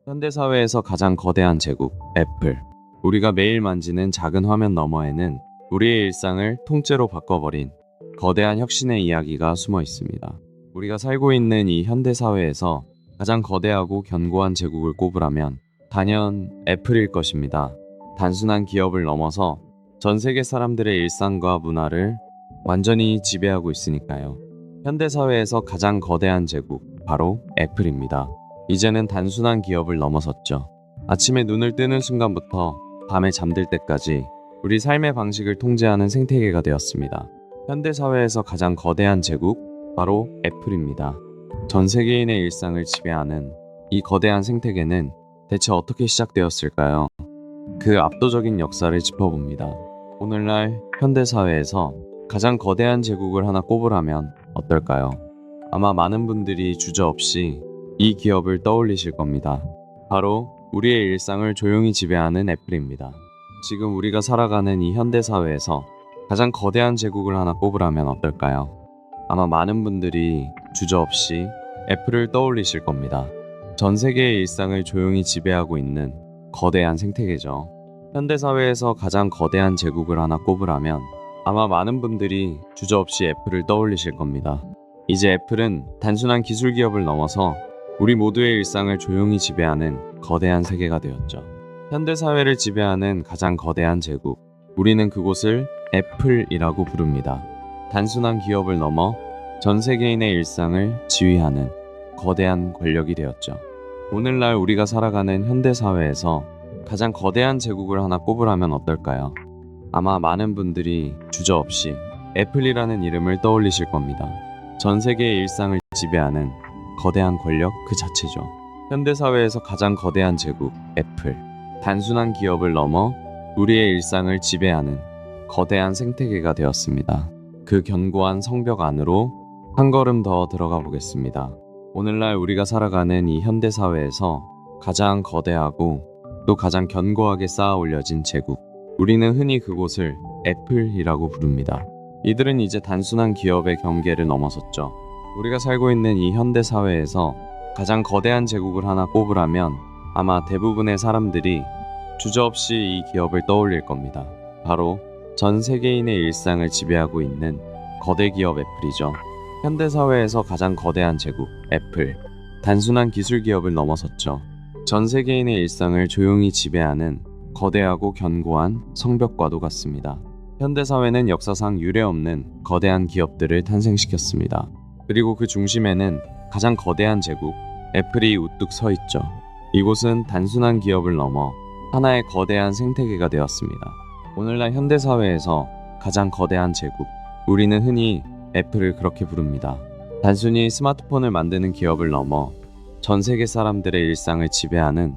현대사회에서 가장 거대한 제국, 애플. 우리가 매일 만지는 작은 화면 너머에는 우리의 일상을 통째로 바꿔버린 거대한 혁신의 이야기가 숨어 있습니다. 우리가 살고 있는 이 현대사회에서 가장 거대하고 견고한 제국을 꼽으라면 단연 애플일 것입니다. 단순한 기업을 넘어서 전 세계 사람들의 일상과 문화를 완전히 지배하고 있으니까요. 현대사회에서 가장 거대한 제국, 바로 애플입니다. 이제는 단순한 기업을 넘어섰죠. 아침에 눈을 뜨는 순간부터 밤에 잠들 때까지 우리 삶의 방식을 통제하는 생태계가 되었습니다. 현대사회에서 가장 거대한 제국, 바로 애플입니다. 전 세계인의 일상을 지배하는 이 거대한 생태계는 대체 어떻게 시작되었을까요? 그 압도적인 역사를 짚어봅니다. 오늘날 현대사회에서 가장 거대한 제국을 하나 꼽으라면 어떨까요? 아마 많은 분들이 주저없이 이 기업을 떠올리실 겁니다. 바로 우리의 일상을 조용히 지배하는 애플입니다. 지금 우리가 살아가는 이 현대사회에서 가장 거대한 제국을 하나 꼽으라면 어떨까요? 아마 많은 분들이 주저없이 애플을 떠올리실 겁니다. 전 세계의 일상을 조용히 지배하고 있는 거대한 생태계죠. 현대사회에서 가장 거대한 제국을 하나 꼽으라면 아마 많은 분들이 주저없이 애플을 떠올리실 겁니다. 이제 애플은 단순한 기술 기업을 넘어서 우리 모두의 일상을 조용히 지배하는 거대한 세계가 되었죠. 현대사회를 지배하는 가장 거대한 제국, 우리는 그곳을 애플이라고 부릅니다. 단순한 기업을 넘어 전 세계인의 일상을 지휘하는 거대한 권력이 되었죠. 오늘날 우리가 살아가는 현대사회에서 가장 거대한 제국을 하나 꼽으라면 어떨까요? 아마 많은 분들이 주저없이 애플이라는 이름을 떠올리실 겁니다. 전 세계의 일상을 지배하는 거대한 권력 그 자체죠. 현대사회에서 가장 거대한 제국, 애플. 단순한 기업을 넘어 우리의 일상을 지배하는 거대한 생태계가 되었습니다. 그 견고한 성벽 안으로 한 걸음 더 들어가 보겠습니다. 오늘날 우리가 살아가는 이 현대사회에서 가장 거대하고 또 가장 견고하게 쌓아 올려진 제국. 우리는 흔히 그곳을 애플이라고 부릅니다. 이들은 이제 단순한 기업의 경계를 넘어섰죠. 우리가 살고 있는 이 현대사회에서 가장 거대한 제국을 하나 꼽으라면 아마 대부분의 사람들이 주저없이 이 기업을 떠올릴 겁니다. 바로 전 세계인의 일상을 지배하고 있는 거대 기업 애플이죠. 현대사회에서 가장 거대한 제국, 애플. 단순한 기술 기업을 넘어섰죠. 전 세계인의 일상을 조용히 지배하는 거대하고 견고한 성벽과도 같습니다. 현대사회는 역사상 유례없는 거대한 기업들을 탄생시켰습니다. 그리고 그 중심에는 가장 거대한 제국, 애플이 우뚝 서 있죠. 이곳은 단순한 기업을 넘어 하나의 거대한 생태계가 되었습니다. 오늘날 현대사회에서 가장 거대한 제국, 우리는 흔히 애플을 그렇게 부릅니다. 단순히 스마트폰을 만드는 기업을 넘어 전 세계 사람들의 일상을 지배하는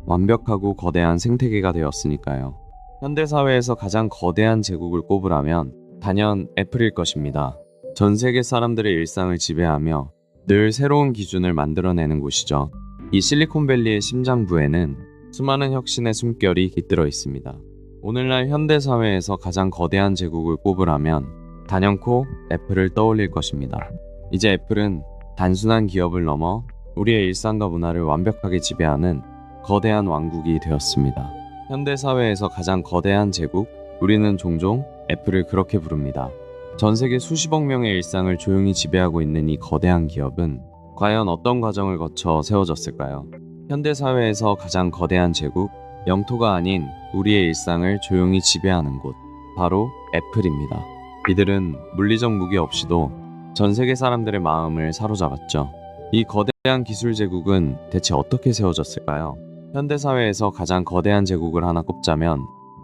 완벽하고 거대한 생태계가 되었으니까요. 현대사회에서 가장 거대한 제국을 꼽으라면 단연 애플일 것입니다. 전 세계 사람들의 일상을 지배하며 늘 새로운 기준을 만들어내는 곳이죠. 이 실리콘밸리의 심장부에는 수많은 혁신의 숨결이 깃들어 있습니다. 오늘날 현대사회에서 가장 거대한 제국을 꼽으라면 단연코 애플을 떠올릴 것입니다. 이제 애플은 단순한 기업을 넘어 우리의 일상과 문화를 완벽하게 지배하는 거대한 왕국이 되었습니다. 현대사회에서 가장 거대한 제국, 우리는 종종 애플을 그렇게 부릅니다. 전 세계 수십억 명의 일상을 조용히 지배하고 있는 이 거대한 기업은 과연 어떤 과정을 거쳐 세워졌을까요? 현대사회에서 가장 거대한 제국, 영토가 아닌 우리의 일상을 조용히 지배하는 곳, 바로 애플입니다. 이들은 물리적 무기 없이도 전 세계 사람들의 마음을 사로잡았죠. 이 거대한 기술 제국은 대체 어떻게 세워졌을까요? 현대사회에서 가장 거대한 제국을 하나 꼽자면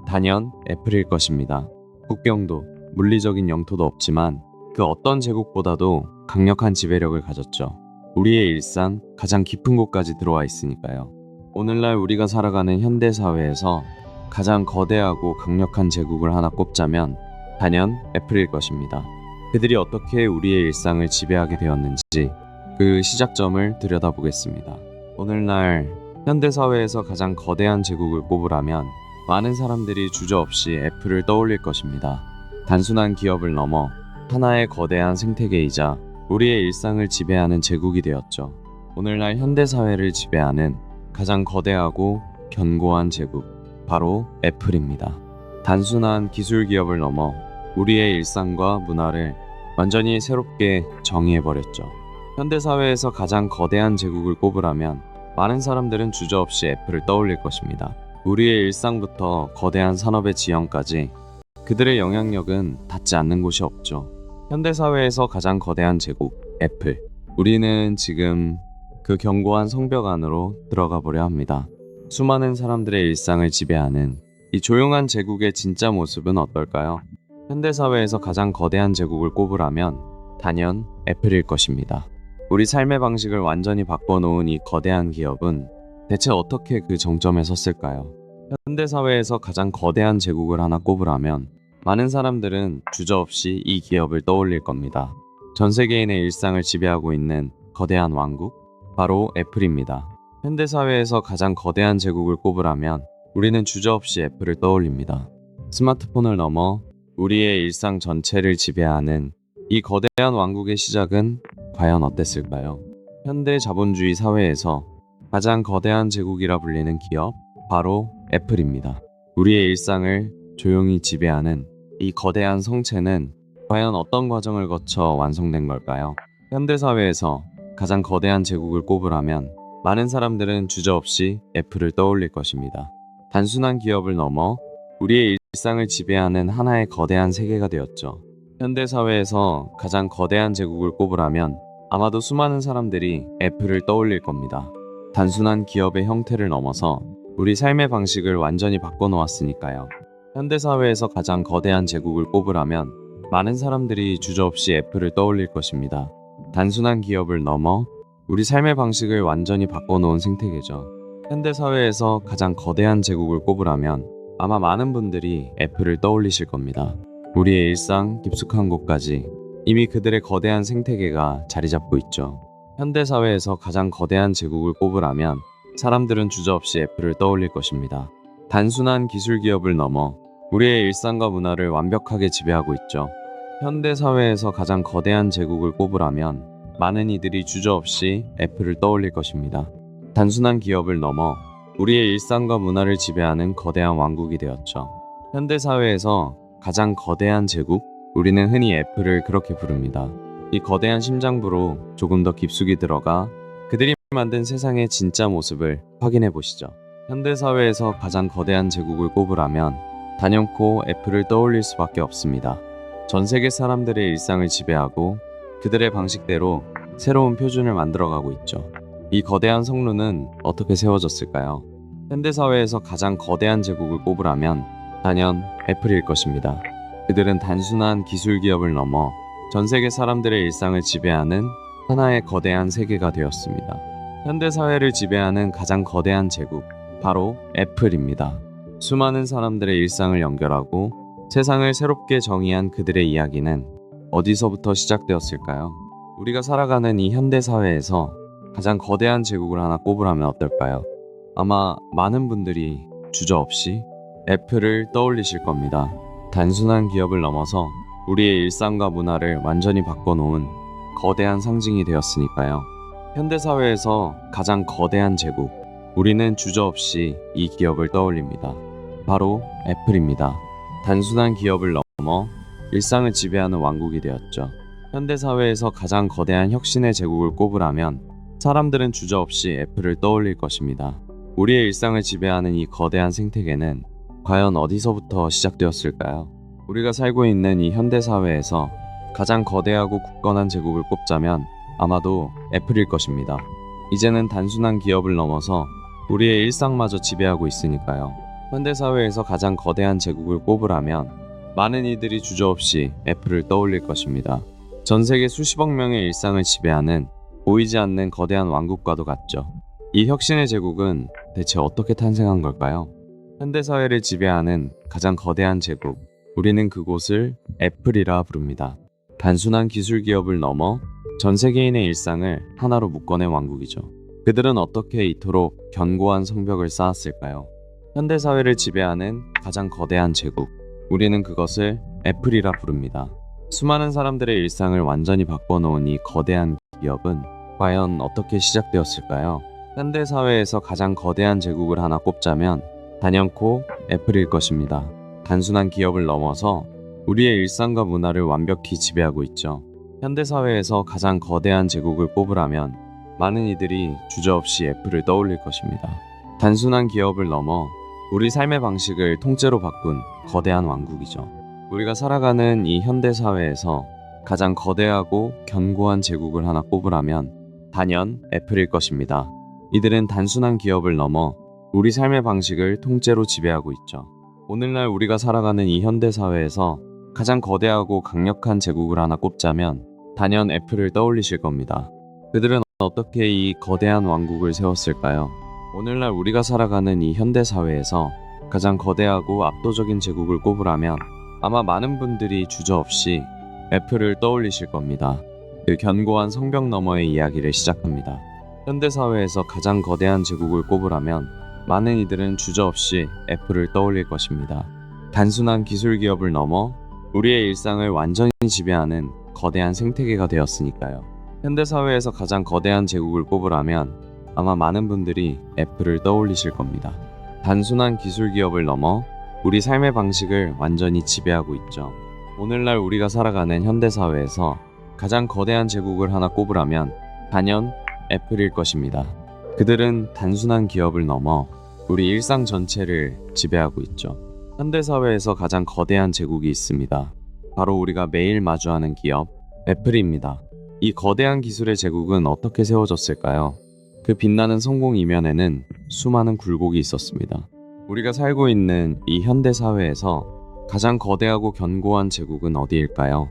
단연 애플일 것입니다. 국경도, 물리적인 영토도 없지만 그 어떤 제국보다도 강력한 지배력을 가졌죠. 우리의 일상 가장 깊은 곳까지 들어와 있으니까요. 오늘날 우리가 살아가는 현대사회에서 가장 거대하고 강력한 제국을 하나 꼽자면 단연 애플일 것입니다. 그들이 어떻게 우리의 일상을 지배하게 되었는지 그 시작점을 들여다보겠습니다. 오늘날 현대사회에서 가장 거대한 제국을 꼽으라면 많은 사람들이 주저없이 애플을 떠올릴 것입니다. 단순한 기업을 넘어 하나의 거대한 생태계이자 우리의 일상을 지배하는 제국이 되었죠. 오늘날 현대사회를 지배하는 가장 거대하고 견고한 제국, 바로 애플입니다. 단순한 기술 기업을 넘어 우리의 일상과 문화를 완전히 새롭게 정의해버렸죠. 현대사회에서 가장 거대한 제국을 꼽으라면 많은 사람들은 주저없이 애플을 떠올릴 것입니다. 우리의 일상부터 거대한 산업의 지형까지 그들의 영향력은 닿지 않는 곳이 없죠. 현대사회에서 가장 거대한 제국, 애플. 우리는 지금 그 견고한 성벽 안으로 들어가 보려 합니다. 수많은 사람들의 일상을 지배하는 이 조용한 제국의 진짜 모습은 어떨까요? 현대사회에서 가장 거대한 제국을 꼽으라면 단연 애플일 것입니다. 우리 삶의 방식을 완전히 바꿔놓은 이 거대한 기업은 대체 어떻게 그 정점에 섰을까요? 현대사회에서 가장 거대한 제국을 하나 꼽으라면 많은 사람들은 주저없이 이 기업을 떠올릴 겁니다. 전 세계인의 일상을 지배하고 있는 거대한 왕국, 바로 애플입니다. 현대사회에서 가장 거대한 제국을 꼽으라면 우리는 주저없이 애플을 떠올립니다. 스마트폰을 넘어 우리의 일상 전체를 지배하는 이 거대한 왕국의 시작은 과연 어땠을까요? 현대 자본주의 사회에서 가장 거대한 제국이라 불리는 기업, 바로 애플입니다. 우리의 일상을 조용히 지배하는 이 거대한 성체는 과연 어떤 과정을 거쳐 완성된 걸까요? 현대사회에서 가장 거대한 제국을 꼽으라면 많은 사람들은 주저없이 애플을 떠올릴 것입니다. 단순한 기업을 넘어 우리의 일상을 지배하는 하나의 거대한 세계가 되었죠. 현대사회에서 가장 거대한 제국을 꼽으라면 아마도 수많은 사람들이 애플을 떠올릴 겁니다. 단순한 기업의 형태를 넘어서 우리 삶의 방식을 완전히 바꿔놓았으니까요. 현대사회에서 가장 거대한 제국을 꼽으라면 많은 사람들이 주저없이 애플을 떠올릴 것입니다. 단순한 기업을 넘어 우리 삶의 방식을 완전히 바꿔놓은 생태계죠. 현대사회에서 가장 거대한 제국을 꼽으라면 아마 많은 분들이 애플을 떠올리실 겁니다. 우리의 일상 깊숙한 곳까지 이미 그들의 거대한 생태계가 자리 잡고 있죠. 현대사회에서 가장 거대한 제국을 꼽으라면 사람들은 주저없이 애플을 떠올릴 것입니다. 단순한 기술 기업을 넘어 우리의 일상과 문화를 완벽하게 지배하고 있죠. 현대사회에서 가장 거대한 제국을 꼽으라면 많은 이들이 주저없이 애플을 떠올릴 것입니다. 단순한 기업을 넘어 우리의 일상과 문화를 지배하는 거대한 왕국이 되었죠. 현대사회에서 가장 거대한 제국, 우리는 흔히 애플을 그렇게 부릅니다. 이 거대한 심장부로 조금 더 깊숙이 들어가 그들이 만든 세상의 진짜 모습을 확인해 보시죠. 현대사회에서 가장 거대한 제국을 꼽으라면 단연코 애플을 떠올릴 수밖에 없습니다. 전 세계 사람들의 일상을 지배하고 그들의 방식대로 새로운 표준을 만들어가고 있죠. 이 거대한 성루는 어떻게 세워졌을까요? 현대사회에서 가장 거대한 제국을 꼽으라면 단연 애플일 것입니다. 그들은 단순한 기술 기업을 넘어 전 세계 사람들의 일상을 지배하는 하나의 거대한 세계가 되었습니다. 현대사회를 지배하는 가장 거대한 제국, 바로 애플입니다. 수많은 사람들의 일상을 연결하고 세상을 새롭게 정의한 그들의 이야기는 어디서부터 시작되었을까요? 우리가 살아가는 이 현대사회에서 가장 거대한 제국을 하나 꼽으라면 어떨까요? 아마 많은 분들이 주저없이 애플을 떠올리실 겁니다. 단순한 기업을 넘어서 우리의 일상과 문화를 완전히 바꿔놓은 거대한 상징이 되었으니까요. 현대사회에서 가장 거대한 제국, 우리는 주저없이 이 기업을 떠올립니다. 바로 애플입니다. 단순한 기업을 넘어 일상을 지배하는 왕국이 되었죠. 현대사회에서 가장 거대한 혁신의 제국을 꼽으라면 사람들은 주저없이 애플을 떠올릴 것입니다. 우리의 일상을 지배하는 이 거대한 생태계는 과연 어디서부터 시작되었을까요? 우리가 살고 있는 이 현대사회에서 가장 거대하고 굳건한 제국을 꼽자면 아마도 애플일 것입니다. 이제는 단순한 기업을 넘어서 우리의 일상마저 지배하고 있으니까요. 현대사회에서 가장 거대한 제국을 꼽으라면 많은 이들이 주저없이 애플을 떠올릴 것입니다. 전 세계 수십억 명의 일상을 지배하는 보이지 않는 거대한 왕국과도 같죠. 이 혁신의 제국은 대체 어떻게 탄생한 걸까요? 현대사회를 지배하는 가장 거대한 제국, 우리는 그곳을 애플이라 부릅니다. 단순한 기술 기업을 넘어 전 세계인의 일상을 하나로 묶어낸 왕국이죠. 그들은 어떻게 이토록 견고한 성벽을 쌓았을까요? 현대사회를 지배하는 가장 거대한 제국, 우리는 그것을 애플이라 부릅니다. 수많은 사람들의 일상을 완전히 바꿔놓은 이 거대한 기업은 과연 어떻게 시작되었을까요? 현대 사회에서 가장 거대한 제국을 하나 꼽자면 단연코 애플일 것입니다. 단순한 기업을 넘어서 우리의 일상과 문화를 완벽히 지배하고 있죠. 현대 사회에서 가장 거대한 제국을 꼽으라면 많은 이들이 주저없이 애플을 떠올릴 것입니다. 단순한 기업을 넘어 우리 삶의 방식을 통째로 바꾼 거대한 왕국이죠. 우리가 살아가는 이 현대 사회에서 가장 거대하고 견고한 제국을 하나 꼽으라면 단연 애플일 것입니다. 이들은 단순한 기업을 넘어 우리 삶의 방식을 통째로 지배하고 있죠. 오늘날 우리가 살아가는 이 현대 사회에서 가장 거대하고 강력한 제국을 하나 꼽자면 단연 애플을 떠올리실 겁니다. 그들은 어떻게 이 거대한 왕국을 세웠을까요? 오늘날 우리가 살아가는 이 현대 사회에서 가장 거대하고 압도적인 제국을 꼽으라면 아마 많은 분들이 주저없이 애플을 떠올리실 겁니다. 그 견고한 성벽 너머의 이야기를 시작합니다. 현대 사회에서 가장 거대한 제국을 꼽으라면 많은 이들은 주저없이 애플을 떠올릴 것입니다. 단순한 기술 기업을 넘어 우리의 일상을 완전히 지배하는 거대한 생태계가 되었으니까요. 현대 사회에서 가장 거대한 제국을 꼽으라면 아마 많은 분들이 애플을 떠올리실 겁니다. 단순한 기술 기업을 넘어 우리 삶의 방식을 완전히 지배하고 있죠. 오늘날 우리가 살아가는 현대 사회에서 가장 거대한 제국을 하나 꼽으라면 단연 애플일 것입니다. 그들은 단순한 기업을 넘어 우리 일상 전체를 지배하고 있죠. 현대 사회에서 가장 거대한 제국이 있습니다. 바로 우리가 매일 마주하는 기업, 애플입니다. 이 거대한 기술의 제국은 어떻게 세워졌을까요? 그 빛나는 성공 이면에는 수많은 굴곡이 있었습니다. 우리가 살고 있는 이 현대 사회에서 가장 거대하고 견고한 제국은 어디일까요?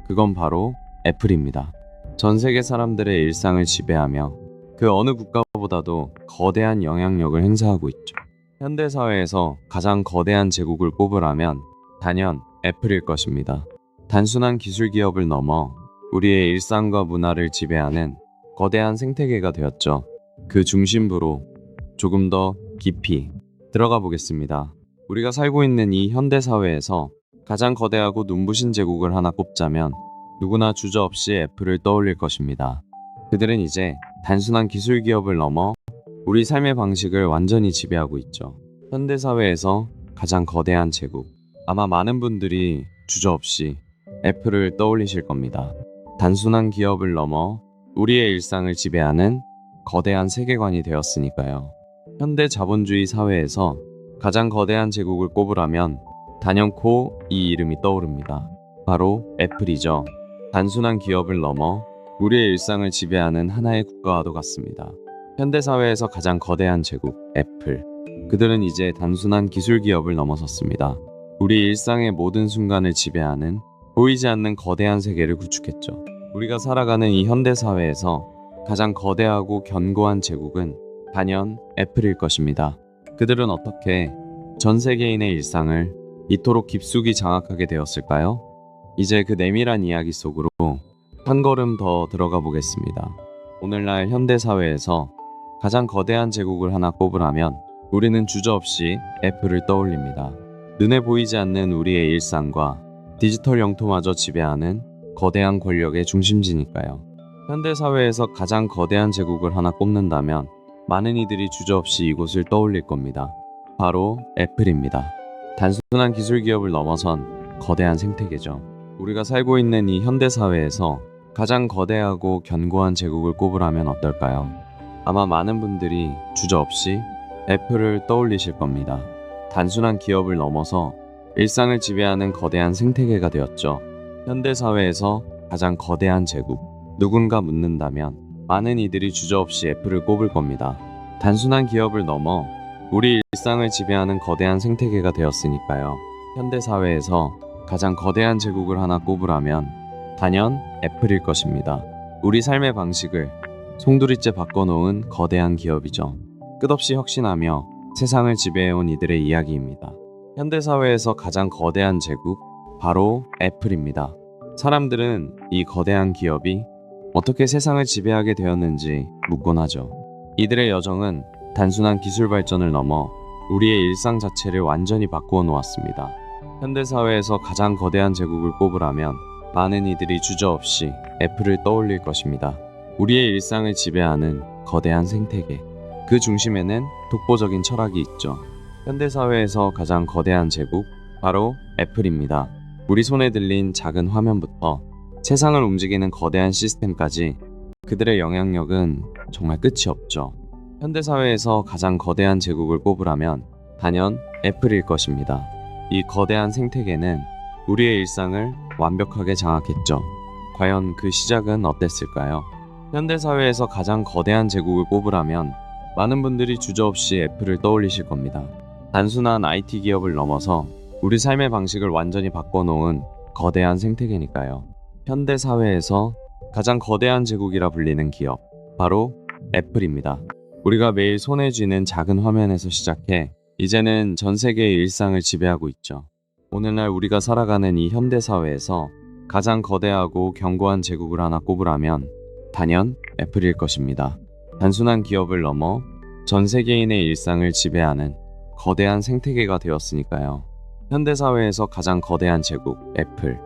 그건 바로 애플입니다. 전 세계 사람들의 일상을 지배하며 그 어느 국가보다도 거대한 영향력을 행사하고 있죠. 현대 사회에서 가장 거대한 제국을 꼽으라면 단연 애플일 것입니다. 단순한 기술 기업을 넘어 우리의 일상과 문화를 지배하는 거대한 생태계가 되었죠. 그 중심부로 조금 더 깊이 들어가 보겠습니다. 우리가 살고 있는 이 현대 사회에서 가장 거대하고 눈부신 제국을 하나 꼽자면 누구나 주저없이 애플을 떠올릴 것입니다. 그들은 이제 단순한 기술 기업을 넘어 우리 삶의 방식을 완전히 지배하고 있죠. 현대 사회에서 가장 거대한 제국. 아마 많은 분들이 주저없이 애플을 떠올리실 겁니다. 단순한 기업을 넘어 우리의 일상을 지배하는 거대한 세계관이 되었으니까요. 현대 자본주의 사회에서 가장 거대한 제국을 꼽으라면 단연코 이 이름이 떠오릅니다. 바로 애플이죠. 단순한 기업을 넘어 우리의 일상을 지배하는 하나의 국가와도 같습니다. 현대사회에서 가장 거대한 제국, 애플. 그들은 이제 단순한 기술 기업을 넘어섰습니다. 우리 일상의 모든 순간을 지배하는 보이지 않는 거대한 세계를 구축했죠. 우리가 살아가는 이 현대사회에서 가장 거대하고 견고한 제국은 단연 애플일 것입니다. 그들은 어떻게 전 세계인의 일상을 이토록 깊숙이 장악하게 되었을까요? 이제 그 내밀한 이야기 속으로 한 걸음 더 들어가 보겠습니다. 오늘날 현대사회에서 가장 거대한 제국을 하나 꼽으라면 우리는 주저없이 애플을 떠올립니다. 눈에 보이지 않는 우리의 일상과 디지털 영토마저 지배하는 거대한 권력의 중심지니까요. 현대사회에서 가장 거대한 제국을 하나 꼽는다면 많은 이들이 주저없이 이곳을 떠올릴 겁니다. 바로 애플입니다. 단순한 기술 기업을 넘어선 거대한 생태계죠. 우리가 살고 있는 이 현대사회에서 가장 거대하고 견고한 제국을 꼽으라면 어떨까요? 아마 많은 분들이 주저없이 애플을 떠올리실 겁니다. 단순한 기업을 넘어서 일상을 지배하는 거대한 생태계가 되었죠. 현대사회에서 가장 거대한 제국. 누군가 묻는다면 많은 이들이 주저없이 애플을 꼽을 겁니다. 단순한 기업을 넘어 우리 일상을 지배하는 거대한 생태계가 되었으니까요. 현대사회에서 가장 거대한 제국을 하나 꼽으라면 단연 애플일 것입니다. 우리 삶의 방식을 송두리째 바꿔놓은 거대한 기업이죠. 끝없이 혁신하며 세상을 지배해온 이들의 이야기입니다. 현대사회에서 가장 거대한 제국, 바로 애플입니다. 사람들은 이 거대한 기업이 어떻게 세상을 지배하게 되었는지 묻곤 하죠. 이들의 여정은 단순한 기술 발전을 넘어 우리의 일상 자체를 완전히 바꾸어 놓았습니다. 현대사회에서 가장 거대한 제국을 꼽으라면 많은 이들이 주저없이 애플을 떠올릴 것입니다. 우리의 일상을 지배하는 거대한 생태계. 그 중심에는 독보적인 철학이 있죠. 현대사회에서 가장 거대한 제국, 바로 애플입니다. 우리 손에 들린 작은 화면부터 세상을 움직이는 거대한 시스템까지 그들의 영향력은 정말 끝이 없죠. 현대사회에서 가장 거대한 제국을 꼽으라면 단연 애플일 것입니다. 이 거대한 생태계는 우리의 일상을 완벽하게 장악했죠. 과연 그 시작은 어땠을까요? 현대사회에서 가장 거대한 제국을 꼽으라면 많은 분들이 주저없이 애플을 떠올리실 겁니다. 단순한 IT 기업을 넘어서 우리 삶의 방식을 완전히 바꿔놓은 거대한 생태계니까요. 현대사회에서 가장 거대한 제국이라 불리는 기업, 바로 애플입니다. 우리가 매일 손에 쥐는 작은 화면에서 시작해 이제는 전 세계의 일상을 지배하고 있죠. 오늘날 우리가 살아가는 이 현대사회에서 가장 거대하고 견고한 제국을 하나 꼽으라면 단연 애플일 것입니다. 단순한 기업을 넘어 전 세계인의 일상을 지배하는 거대한 생태계가 되었으니까요. 현대사회에서 가장 거대한 제국, 애플.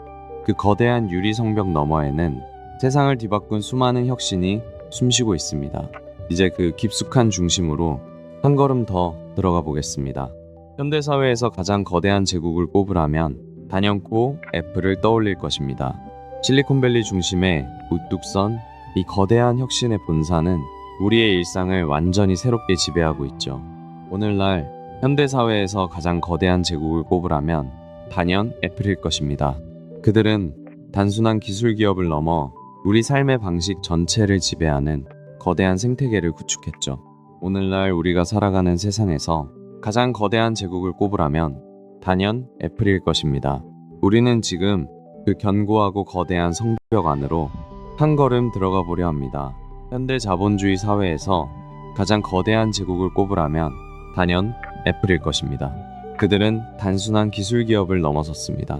그 거대한 유리 성벽 너머에는 세상을 뒤바꾼 수많은 혁신이 숨쉬고 있습니다. 이제 그 깊숙한 중심으로 한 걸음 더 들어가 보겠습니다. 현대사회에서 가장 거대한 제국을 꼽으라면 단연코 애플을 떠올릴 것입니다. 실리콘밸리 중심의 우뚝 선 이 거대한 혁신의 본사는 우리의 일상을 완전히 새롭게 지배하고 있죠. 오늘날 현대사회에서 가장 거대한 제국을 꼽으라면 단연 애플일 것입니다. 그들은 단순한 기술 기업을 넘어 우리 삶의 방식 전체를 지배하는 거대한 생태계를 구축했죠. 오늘날 우리가 살아가는 세상에서 가장 거대한 제국을 꼽으라면 단연 애플일 것입니다. 우리는 지금 그 견고하고 거대한 성벽 안으로 한 걸음 들어가 보려 합니다. 현대 자본주의 사회에서 가장 거대한 제국을 꼽으라면 단연 애플일 것입니다. 그들은 단순한 기술 기업을 넘어섰습니다.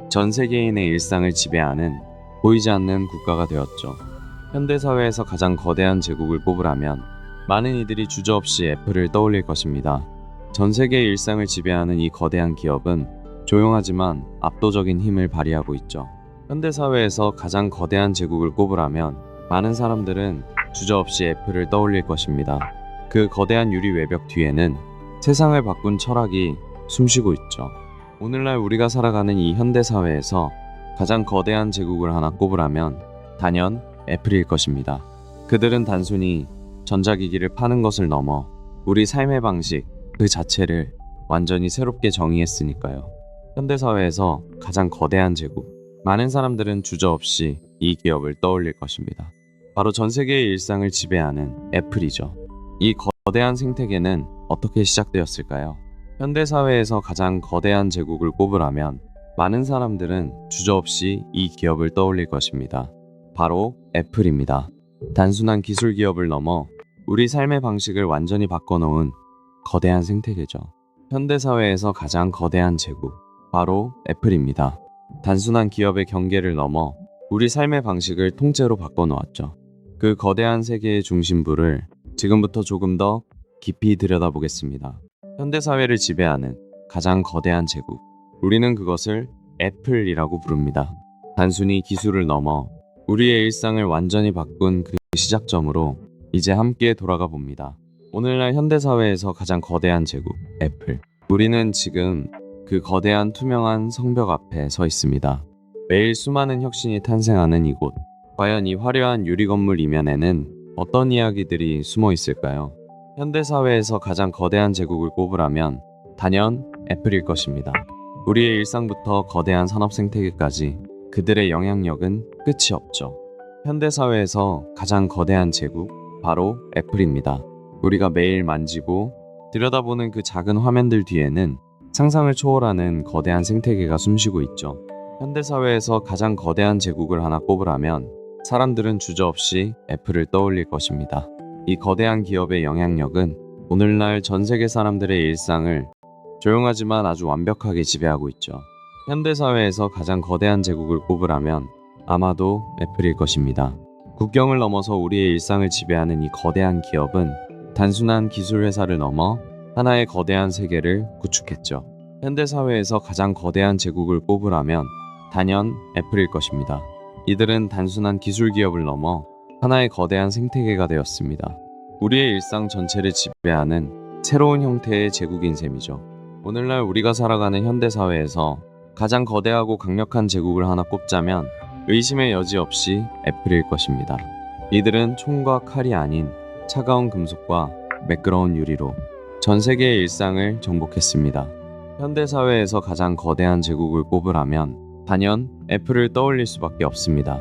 전 세계인의 일상을 지배하는 보이지 않는 국가가 되었죠. 현대사회에서 가장 거대한 제국을 꼽으라면 많은 이들이 주저없이 애플을 떠올릴 것입니다. 전 세계의 일상을 지배하는 이 거대한 기업은 조용하지만 압도적인 힘을 발휘하고 있죠. 현대사회에서 가장 거대한 제국을 꼽으라면 많은 사람들은 주저없이 애플을 떠올릴 것입니다. 그 거대한 유리 외벽 뒤에는 세상을 바꾼 철학이 숨쉬고 있죠. 오늘날 우리가 살아가는 이 현대사회에서 가장 거대한 제국을 하나 꼽으라면 단연 애플일 것입니다. 그들은 단순히 전자기기를 파는 것을 넘어 우리 삶의 방식 그 자체를 완전히 새롭게 정의했으니까요. 현대사회에서 가장 거대한 제국, 많은 사람들은 주저없이 이 기업을 떠올릴 것입니다. 바로 전 세계의 일상을 지배하는 애플이죠. 이 거대한 생태계는 어떻게 시작되었을까요? 현대사회에서 가장 거대한 제국을 꼽으라면 많은 사람들은 주저없이 이 기업을 떠올릴 것입니다. 바로 애플입니다. 단순한 기술 기업을 넘어 우리 삶의 방식을 완전히 바꿔놓은 거대한 생태계죠. 현대사회에서 가장 거대한 제국, 바로 애플입니다. 단순한 기업의 경계를 넘어 우리 삶의 방식을 통째로 바꿔놓았죠. 그 거대한 세계의 중심부를 지금부터 조금 더 깊이 들여다보겠습니다. 현대사회를 지배하는 가장 거대한 제국. 우리는 그것을 애플이라고 부릅니다. 단순히 기술을 넘어 우리의 일상을 완전히 바꾼 그 시작점으로 이제 함께 돌아가 봅니다. 오늘날 현대사회에서 가장 거대한 제국, 애플. 우리는 지금 그 거대한 투명한 성벽 앞에 서 있습니다. 매일 수많은 혁신이 탄생하는 이곳. 과연 이 화려한 유리 건물 이면에는 어떤 이야기들이 숨어 있을까요? 현대사회에서 가장 거대한 제국을 꼽으라면 단연 애플일 것입니다. 우리의 일상부터 거대한 산업 생태계까지 그들의 영향력은 끝이 없죠. 현대사회에서 가장 거대한 제국, 바로 애플입니다. 우리가 매일 만지고 들여다보는 그 작은 화면들 뒤에는 상상을 초월하는 거대한 생태계가 숨쉬고 있죠. 현대사회에서 가장 거대한 제국을 하나 꼽으라면 사람들은 주저없이 애플을 떠올릴 것입니다. 이 거대한 기업의 영향력은 오늘날 전 세계 사람들의 일상을 조용하지만 아주 완벽하게 지배하고 있죠. 현대사회에서 가장 거대한 제국을 꼽으라면 아마도 애플일 것입니다. 국경을 넘어서 우리의 일상을 지배하는 이 거대한 기업은 단순한 기술 회사를 넘어 하나의 거대한 세계를 구축했죠. 현대사회에서 가장 거대한 제국을 꼽으라면 단연 애플일 것입니다. 이들은 단순한 기술 기업을 넘어 하나의 거대한 생태계가 되었습니다. 우리의 일상 전체를 지배하는 새로운 형태의 제국인 셈이죠. 오늘날 우리가 살아가는 현대사회에서 가장 거대하고 강력한 제국을 하나 꼽자면 의심의 여지 없이 애플일 것입니다. 이들은 총과 칼이 아닌 차가운 금속과 매끄러운 유리로 전 세계의 일상을 정복했습니다. 현대사회에서 가장 거대한 제국을 꼽으라면 단연 애플을 떠올릴 수밖에 없습니다.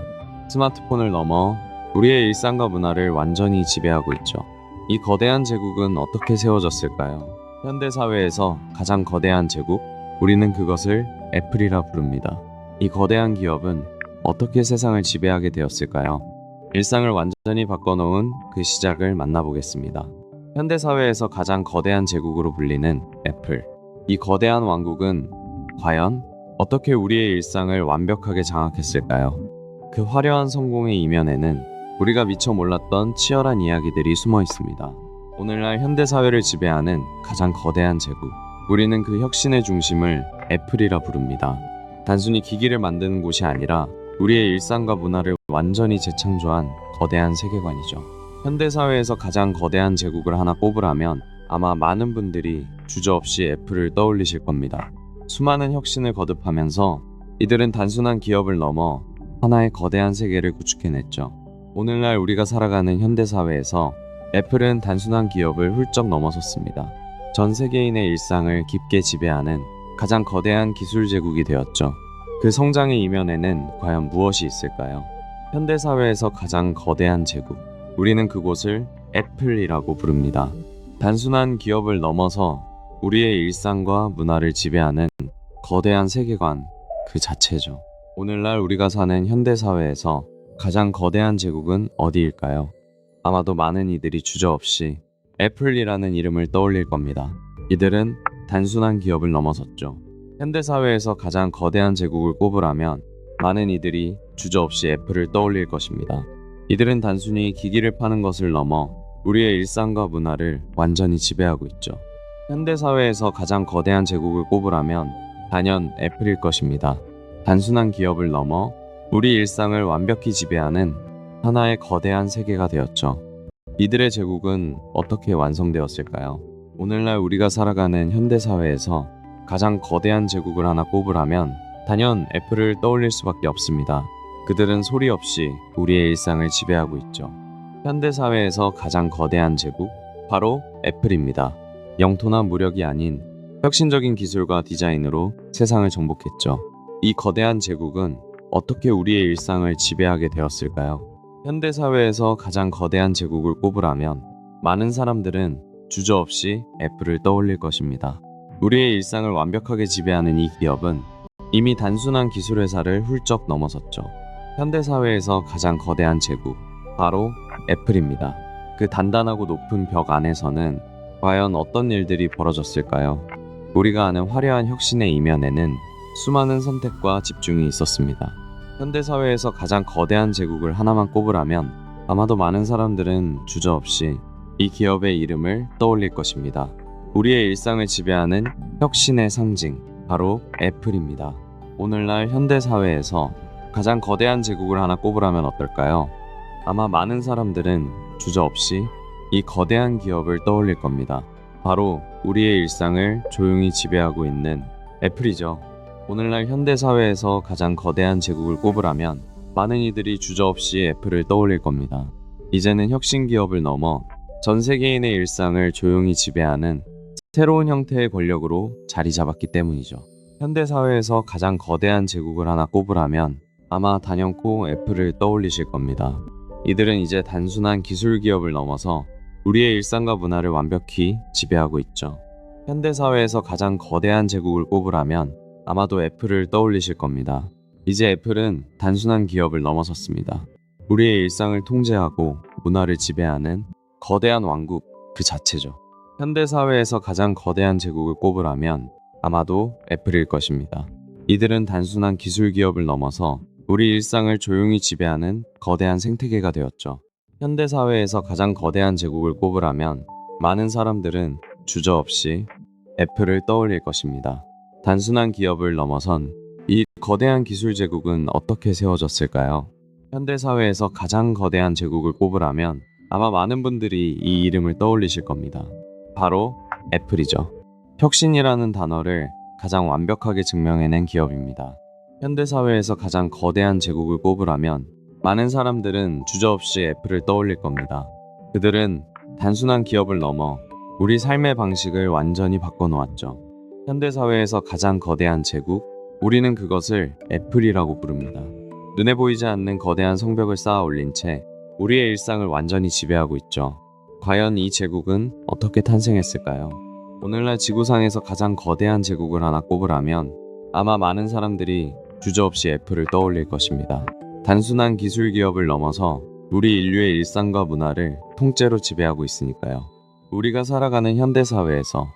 스마트폰을 넘어 우리의 일상과 문화를 완전히 지배하고 있죠. 이 거대한 제국은 어떻게 세워졌을까요? 현대사회에서 가장 거대한 제국, 우리는 그것을 애플이라 부릅니다. 이 거대한 기업은 어떻게 세상을 지배하게 되었을까요? 일상을 완전히 바꿔놓은 그 시작을 만나보겠습니다. 현대사회에서 가장 거대한 제국으로 불리는 애플. 이 거대한 왕국은 과연 어떻게 우리의 일상을 완벽하게 장악했을까요? 그 화려한 성공의 이면에는 우리가 미처 몰랐던 치열한 이야기들이 숨어 있습니다. 오늘날 현대사회를 지배하는 가장 거대한 제국. 우리는 그 혁신의 중심을 애플이라 부릅니다. 단순히 기기를 만드는 곳이 아니라 우리의 일상과 문화를 완전히 재창조한 거대한 세계관이죠. 현대사회에서 가장 거대한 제국을 하나 꼽으라면 아마 많은 분들이 주저없이 애플을 떠올리실 겁니다. 수많은 혁신을 거듭하면서 이들은 단순한 기업을 넘어 하나의 거대한 세계를 구축해냈죠. 오늘날 우리가 살아가는 현대사회에서 애플은 단순한 기업을 훌쩍 넘어섰습니다. 전 세계인의 일상을 깊게 지배하는 가장 거대한 기술 제국이 되었죠. 그 성장의 이면에는 과연 무엇이 있을까요? 현대사회에서 가장 거대한 제국. 우리는 그곳을 애플이라고 부릅니다. 단순한 기업을 넘어서 우리의 일상과 문화를 지배하는 거대한 세계관 그 자체죠. 오늘날 우리가 사는 현대사회에서 가장 거대한 제국은 어디일까요? 아마도 많은 이들이 주저없이 애플이라는 이름을 떠올릴 겁니다. 이들은 단순한 기업을 넘어섰죠. 현대사회에서 가장 거대한 제국을 꼽으라면 많은 이들이 주저없이 애플을 떠올릴 것입니다. 이들은 단순히 기기를 파는 것을 넘어 우리의 일상과 문화를 완전히 지배하고 있죠. 현대사회에서 가장 거대한 제국을 꼽으라면 단연 애플일 것입니다. 단순한 기업을 넘어 우리 일상을 완벽히 지배하는 하나의 거대한 세계가 되었죠. 이들의 제국은 어떻게 완성되었을까요? 오늘날 우리가 살아가는 현대사회에서 가장 거대한 제국을 하나 꼽으라면 단연 애플을 떠올릴 수밖에 없습니다. 그들은 소리 없이 우리의 일상을 지배하고 있죠. 현대사회에서 가장 거대한 제국, 바로 애플입니다. 영토나 무력이 아닌 혁신적인 기술과 디자인으로 세상을 정복했죠. 이 거대한 제국은 어떻게 우리의 일상을 지배하게 되었을까요? 현대사회에서 가장 거대한 제국을 꼽으라면 많은 사람들은 주저없이 애플을 떠올릴 것입니다. 우리의 일상을 완벽하게 지배하는 이 기업은 이미 단순한 기술회사를 훌쩍 넘어섰죠. 현대사회에서 가장 거대한 제국, 바로 애플입니다. 그 단단하고 높은 벽 안에서는 과연 어떤 일들이 벌어졌을까요? 우리가 아는 화려한 혁신의 이면에는 수많은 선택과 집중이 있었습니다. 현대사회에서 가장 거대한 제국을 하나만 꼽으라면 아마도 많은 사람들은 주저없이 이 기업의 이름을 떠올릴 것입니다. 우리의 일상을 지배하는 혁신의 상징, 바로 애플입니다. 오늘날 현대사회에서 가장 거대한 제국을 하나 꼽으라면 어떨까요? 아마 많은 사람들은 주저없이 이 거대한 기업을 떠올릴 겁니다. 바로 우리의 일상을 조용히 지배하고 있는 애플이죠. 오늘날 현대사회에서 가장 거대한 제국을 꼽으라면 많은 이들이 주저없이 애플을 떠올릴 겁니다. 이제는 혁신 기업을 넘어 전 세계인의 일상을 조용히 지배하는 새로운 형태의 권력으로 자리 잡았기 때문이죠. 현대사회에서 가장 거대한 제국을 하나 꼽으라면 아마 단연코 애플을 떠올리실 겁니다. 이들은 이제 단순한 기술 기업을 넘어서 우리의 일상과 문화를 완벽히 지배하고 있죠. 현대사회에서 가장 거대한 제국을 꼽으라면 아마도 애플을 떠올리실 겁니다. 이제 애플은 단순한 기업을 넘어섰습니다. 우리의 일상을 통제하고 문화를 지배하는 거대한 왕국 그 자체죠. 현대사회에서 가장 거대한 제국을 꼽으라면 아마도 애플일 것입니다. 이들은 단순한 기술 기업을 넘어서 우리 일상을 조용히 지배하는 거대한 생태계가 되었죠. 현대사회에서 가장 거대한 제국을 꼽으라면 많은 사람들은 주저없이 애플을 떠올릴 것입니다. 단순한 기업을 넘어선 이 거대한 기술 제국은 어떻게 세워졌을까요? 현대사회에서 가장 거대한 제국을 꼽으라면 아마 많은 분들이 이 이름을 떠올리실 겁니다. 바로 애플이죠. 혁신이라는 단어를 가장 완벽하게 증명해낸 기업입니다. 현대사회에서 가장 거대한 제국을 꼽으라면 많은 사람들은 주저없이 애플을 떠올릴 겁니다. 그들은 단순한 기업을 넘어 우리 삶의 방식을 완전히 바꿔놓았죠. 현대사회에서 가장 거대한 제국, 우리는 그것을 애플이라고 부릅니다. 눈에 보이지 않는 거대한 성벽을 쌓아 올린 채 우리의 일상을 완전히 지배하고 있죠. 과연 이 제국은 어떻게 탄생했을까요? 오늘날 지구상에서 가장 거대한 제국을 하나 꼽으라면 아마 많은 사람들이 주저없이 애플을 떠올릴 것입니다. 단순한 기술 기업을 넘어서 우리 인류의 일상과 문화를 통째로 지배하고 있으니까요. 우리가 살아가는 현대사회에서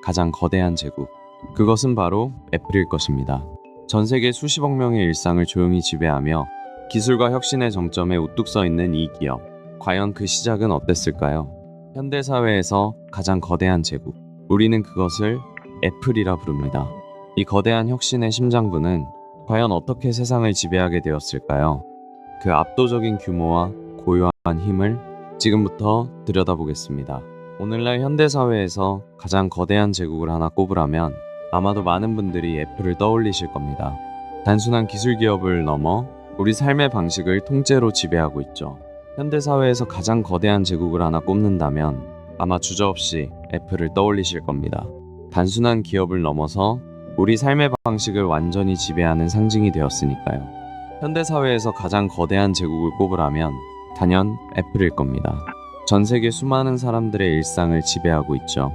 가장 거대한 제국, 그것은 바로 애플일 것입니다. 전 세계 수십억 명의 일상을 조용히 지배하며 기술과 혁신의 정점에 우뚝 서 있는 이 기업, 과연 그 시작은 어땠을까요? 현대사회에서 가장 거대한 제국, 우리는 그것을 애플이라 부릅니다. 이 거대한 혁신의 심장부는 과연 어떻게 세상을 지배하게 되었을까요? 그 압도적인 규모와 고유한 힘을 지금부터 들여다보겠습니다. 오늘날 현대사회에서 가장 거대한 제국을 하나 꼽으라면 아마도 많은 분들이 애플을 떠올리실 겁니다. 단순한 기술 기업을 넘어 우리 삶의 방식을 통째로 지배하고 있죠. 현대사회에서 가장 거대한 제국을 하나 꼽는다면 아마 주저없이 애플을 떠올리실 겁니다. 단순한 기업을 넘어서 우리 삶의 방식을 완전히 지배하는 상징이 되었으니까요. 현대사회에서 가장 거대한 제국을 꼽으라면 단연 애플일 겁니다. 전 세계 수많은 사람들의 일상을 지배하고 있죠.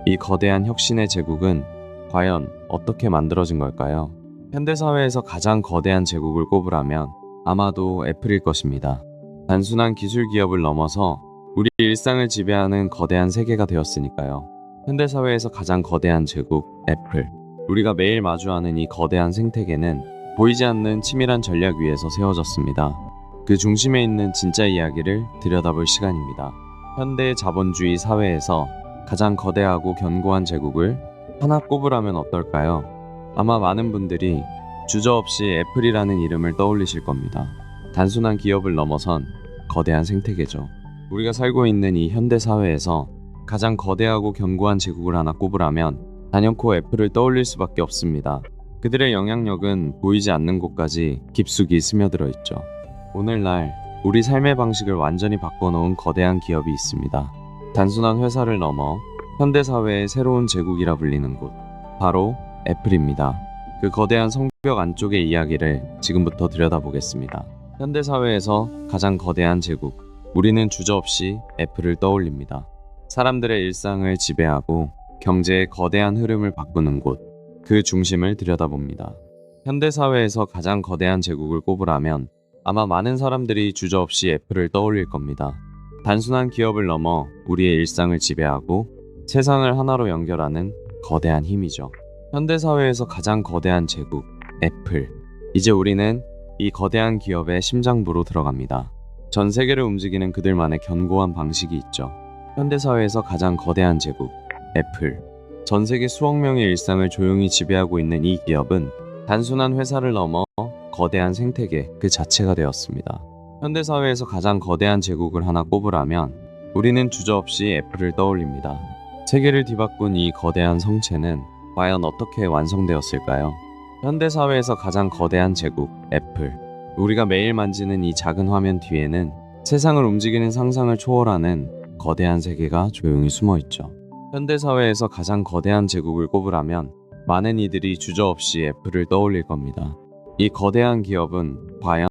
이 거대한 혁신의 제국은 과연 어떻게 만들어진 걸까요? 현대사회에서 가장 거대한 제국을 꼽으라면 아마도 애플일 것입니다. 단순한 기술 기업을 넘어서 우리 일상을 지배하는 거대한 세계가 되었으니까요. 현대사회에서 가장 거대한 제국, 애플. 우리가 매일 마주하는 이 거대한 생태계는 보이지 않는 치밀한 전략 위에서 세워졌습니다. 그 중심에 있는 진짜 이야기를 들여다볼 시간입니다. 현대 자본주의 사회에서 가장 거대하고 견고한 제국을 하나 꼽으라면 어떨까요? 아마 많은 분들이 주저없이 애플이라는 이름을 떠올리실 겁니다. 단순한 기업을 넘어선 거대한 생태계죠. 우리가 살고 있는 이 현대 사회에서 가장 거대하고 견고한 제국을 하나 꼽으라면 단연코 애플을 떠올릴 수밖에 없습니다. 그들의 영향력은 보이지 않는 곳까지 깊숙이 스며들어 있죠. 오늘날 우리 삶의 방식을 완전히 바꿔놓은 거대한 기업이 있습니다. 단순한 회사를 넘어 현대사회의 새로운 제국이라 불리는 곳, 바로 애플입니다. 그 거대한 성벽 안쪽의 이야기를 지금부터 들여다보겠습니다. 현대사회에서 가장 거대한 제국, 우리는 주저없이 애플을 떠올립니다. 사람들의 일상을 지배하고 경제의 거대한 흐름을 바꾸는 곳, 그 중심을 들여다봅니다. 현대사회에서 가장 거대한 제국을 꼽으라면 아마 많은 사람들이 주저없이 애플을 떠올릴 겁니다. 단순한 기업을 넘어 우리의 일상을 지배하고 세상을 하나로 연결하는 거대한 힘이죠. 현대사회에서 가장 거대한 제국, 애플. 이제 우리는 이 거대한 기업의 심장부로 들어갑니다. 전 세계를 움직이는 그들만의 견고한 방식이 있죠. 현대사회에서 가장 거대한 제국, 애플. 전 세계 수억 명의 일상을 조용히 지배하고 있는 이 기업은 단순한 회사를 넘어 거대한 생태계 그 자체가 되었습니다. 현대사회에서 가장 거대한 제국을 하나 꼽으라면 우리는 주저없이 애플을 떠올립니다. 세계를 뒤바꾼 이 거대한 성체는 과연 어떻게 완성되었을까요? 현대사회에서 가장 거대한 제국, 애플. 우리가 매일 만지는 이 작은 화면 뒤에는 세상을 움직이는 상상을 초월하는 거대한 세계가 조용히 숨어 있죠. 현대사회에서 가장 거대한 제국을 꼽으라면 많은 이들이 주저없이 애플을 떠올릴 겁니다. 이 거대한 기업은 과연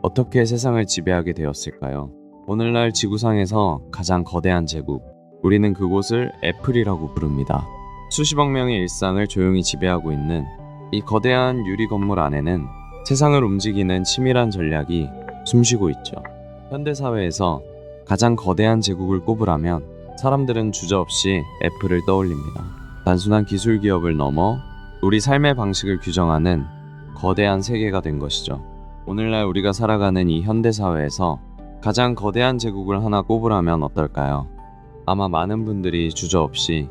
어떻게 세상을 지배하게 되었을까요? 오늘날 지구상에서 가장 거대한 제국, 우리는 그곳을 애플이라고 부릅니다. 수십억 명의 일상을 조용히 지배하고 있는 이 거대한 유리 건물 안에는 세상을 움직이는 치밀한 전략이 숨쉬고 있죠. 현대사회에서 가장 거대한 제국을 꼽으라면 사람들은 주저없이 애플을 떠올립니다. 단순한 기술 기업을 넘어 우리 삶의 방식을 규정하는 거대한 세계가 된 것이죠. 오늘날 우리가 살아가는 이 현대사회에서 가장 거대한 제국을 하나 꼽으라면 어떨까요? 아마 많은 분들이 주저없이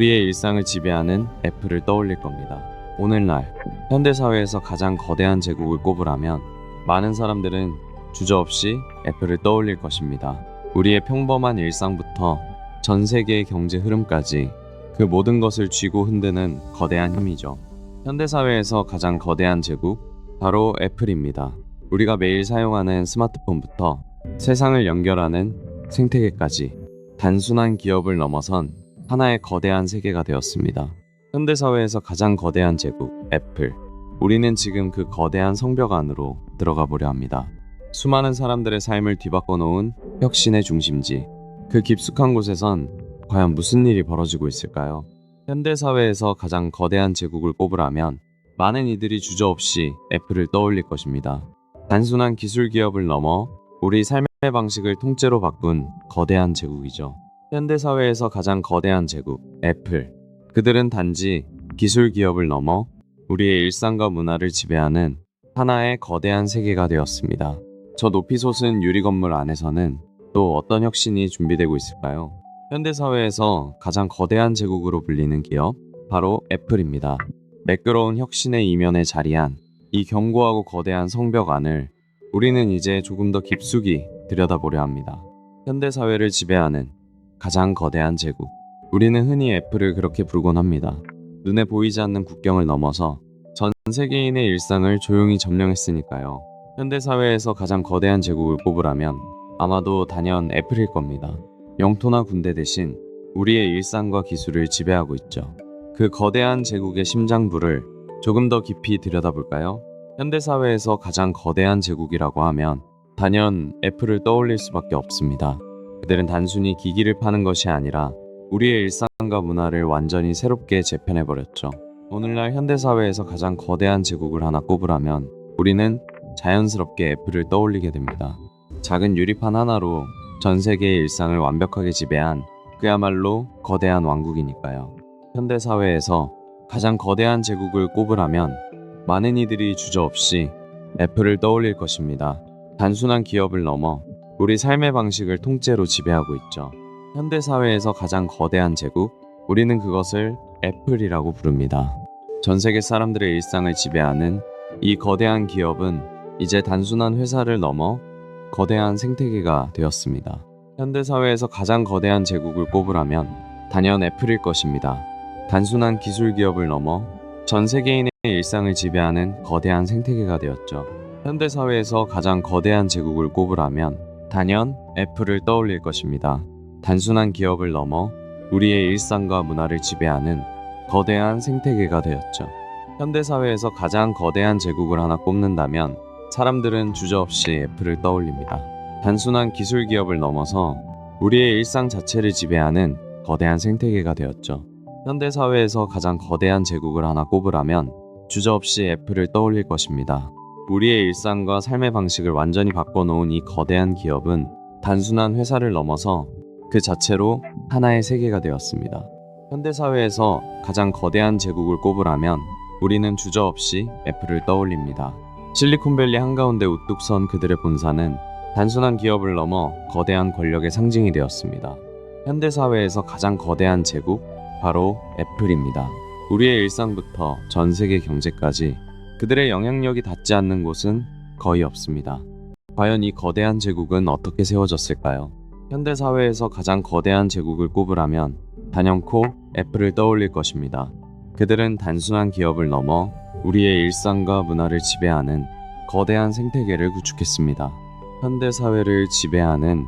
우리의 일상을 지배하는 애플을 떠올릴 겁니다. 오늘날 현대사회에서 가장 거대한 제국을 꼽으라면 많은 사람들은 주저없이 애플을 떠올릴 것입니다. 우리의 평범한 일상부터 전 세계의 경제 흐름까지 그 모든 것을 쥐고 흔드는 거대한 힘이죠. 현대사회에서 가장 거대한 제국, 바로 애플입니다. 우리가 매일 사용하는 스마트폰부터 세상을 연결하는 생태계까지 단순한 기업을 넘어선 하나의 거대한 세계가 되었습니다. 현대사회에서 가장 거대한 제국, 애플. 우리는 지금 그 거대한 성벽 안으로 들어가 보려 합니다. 수많은 사람들의 삶을 뒤바꿔 놓은 혁신의 중심지. 그 깊숙한 곳에선 과연 무슨 일이 벌어지고 있을까요? 현대사회에서 가장 거대한 제국을 꼽으라면 많은 이들이 주저없이 애플을 떠올릴 것입니다. 단순한 기술 기업을 넘어 우리 삶의 방식을 통째로 바꾼 거대한 제국이죠. 현대사회에서 가장 거대한 제국, 애플. 그들은 단지 기술 기업을 넘어 우리의 일상과 문화를 지배하는 하나의 거대한 세계가 되었습니다. 저 높이 솟은 유리 건물 안에서는 또 어떤 혁신이 준비되고 있을까요? 현대사회에서 가장 거대한 제국으로 불리는 기업, 바로 애플입니다. 매끄러운 혁신의 이면에 자리한 이 견고하고 거대한 성벽 안을 우리는 이제 조금 더 깊숙이 들여다보려 합니다. 현대사회를 지배하는 가장 거대한 제국. 우리는 흔히 애플을 그렇게 부르곤 합니다. 눈에 보이지 않는 국경을 넘어서 전 세계인의 일상을 조용히 점령했으니까요. 현대사회에서 가장 거대한 제국을 꼽으라면 아마도 단연 애플일 겁니다. 영토나 군대 대신 우리의 일상과 기술을 지배하고 있죠. 그 거대한 제국의 심장부를 조금 더 깊이 들여다볼까요? 현대사회에서 가장 거대한 제국이라고 하면 단연 애플을 떠올릴 수밖에 없습니다. 그들은 단순히 기기를 파는 것이 아니라 우리의 일상과 문화를 완전히 새롭게 재편해버렸죠. 오늘날 현대사회에서 가장 거대한 제국을 하나 꼽으라면 우리는 자연스럽게 애플을 떠올리게 됩니다. 작은 유리판 하나로 전 세계의 일상을 완벽하게 지배한 그야말로 거대한 왕국이니까요. 현대사회에서 가장 거대한 제국을 꼽으라면 많은 이들이 주저없이 애플을 떠올릴 것입니다. 단순한 기업을 넘어 우리 삶의 방식을 통째로 지배하고 있죠. 현대사회에서 가장 거대한 제국, 우리는 그것을 애플이라고 부릅니다. 전 세계 사람들의 일상을 지배하는 이 거대한 기업은 이제 단순한 회사를 넘어 거대한 생태계가 되었습니다. 현대사회에서 가장 거대한 제국을 꼽으라면 단연 애플일 것입니다. 단순한 기술 기업을 넘어 전 세계인의 일상을 지배하는 거대한 생태계가 되었죠. 현대사회에서 가장 거대한 제국을 꼽으라면 단연 애플을 떠올릴 것입니다. 단순한 기업을 넘어 우리의 일상과 문화를 지배하는 거대한 생태계가 되었죠. 현대사회에서 가장 거대한 제국을 하나 꼽는다면 사람들은 주저없이 애플을 떠올립니다. 단순한 기술 기업을 넘어서 우리의 일상 자체를 지배하는 거대한 생태계가 되었죠. 현대사회에서 가장 거대한 제국을 하나 꼽으라면 주저없이 애플을 떠올릴 것입니다. 우리의 일상과 삶의 방식을 완전히 바꿔놓은 이 거대한 기업은 단순한 회사를 넘어서 그 자체로 하나의 세계가 되었습니다. 현대사회에서 가장 거대한 제국을 꼽으라면 우리는 주저없이 애플을 떠올립니다. 실리콘밸리 한가운데 우뚝 선 그들의 본사는 단순한 기업을 넘어 거대한 권력의 상징이 되었습니다. 현대사회에서 가장 거대한 제국, 바로 애플입니다. 우리의 일상부터 전 세계 경제까지 그들의 영향력이 닿지 않는 곳은 거의 없습니다. 과연 이 거대한 제국은 어떻게 세워졌을까요? 현대사회에서 가장 거대한 제국을 꼽으라면 단연코 애플을 떠올릴 것입니다. 그들은 단순한 기업을 넘어 우리의 일상과 문화를 지배하는 거대한 생태계를 구축했습니다. 현대사회를 지배하는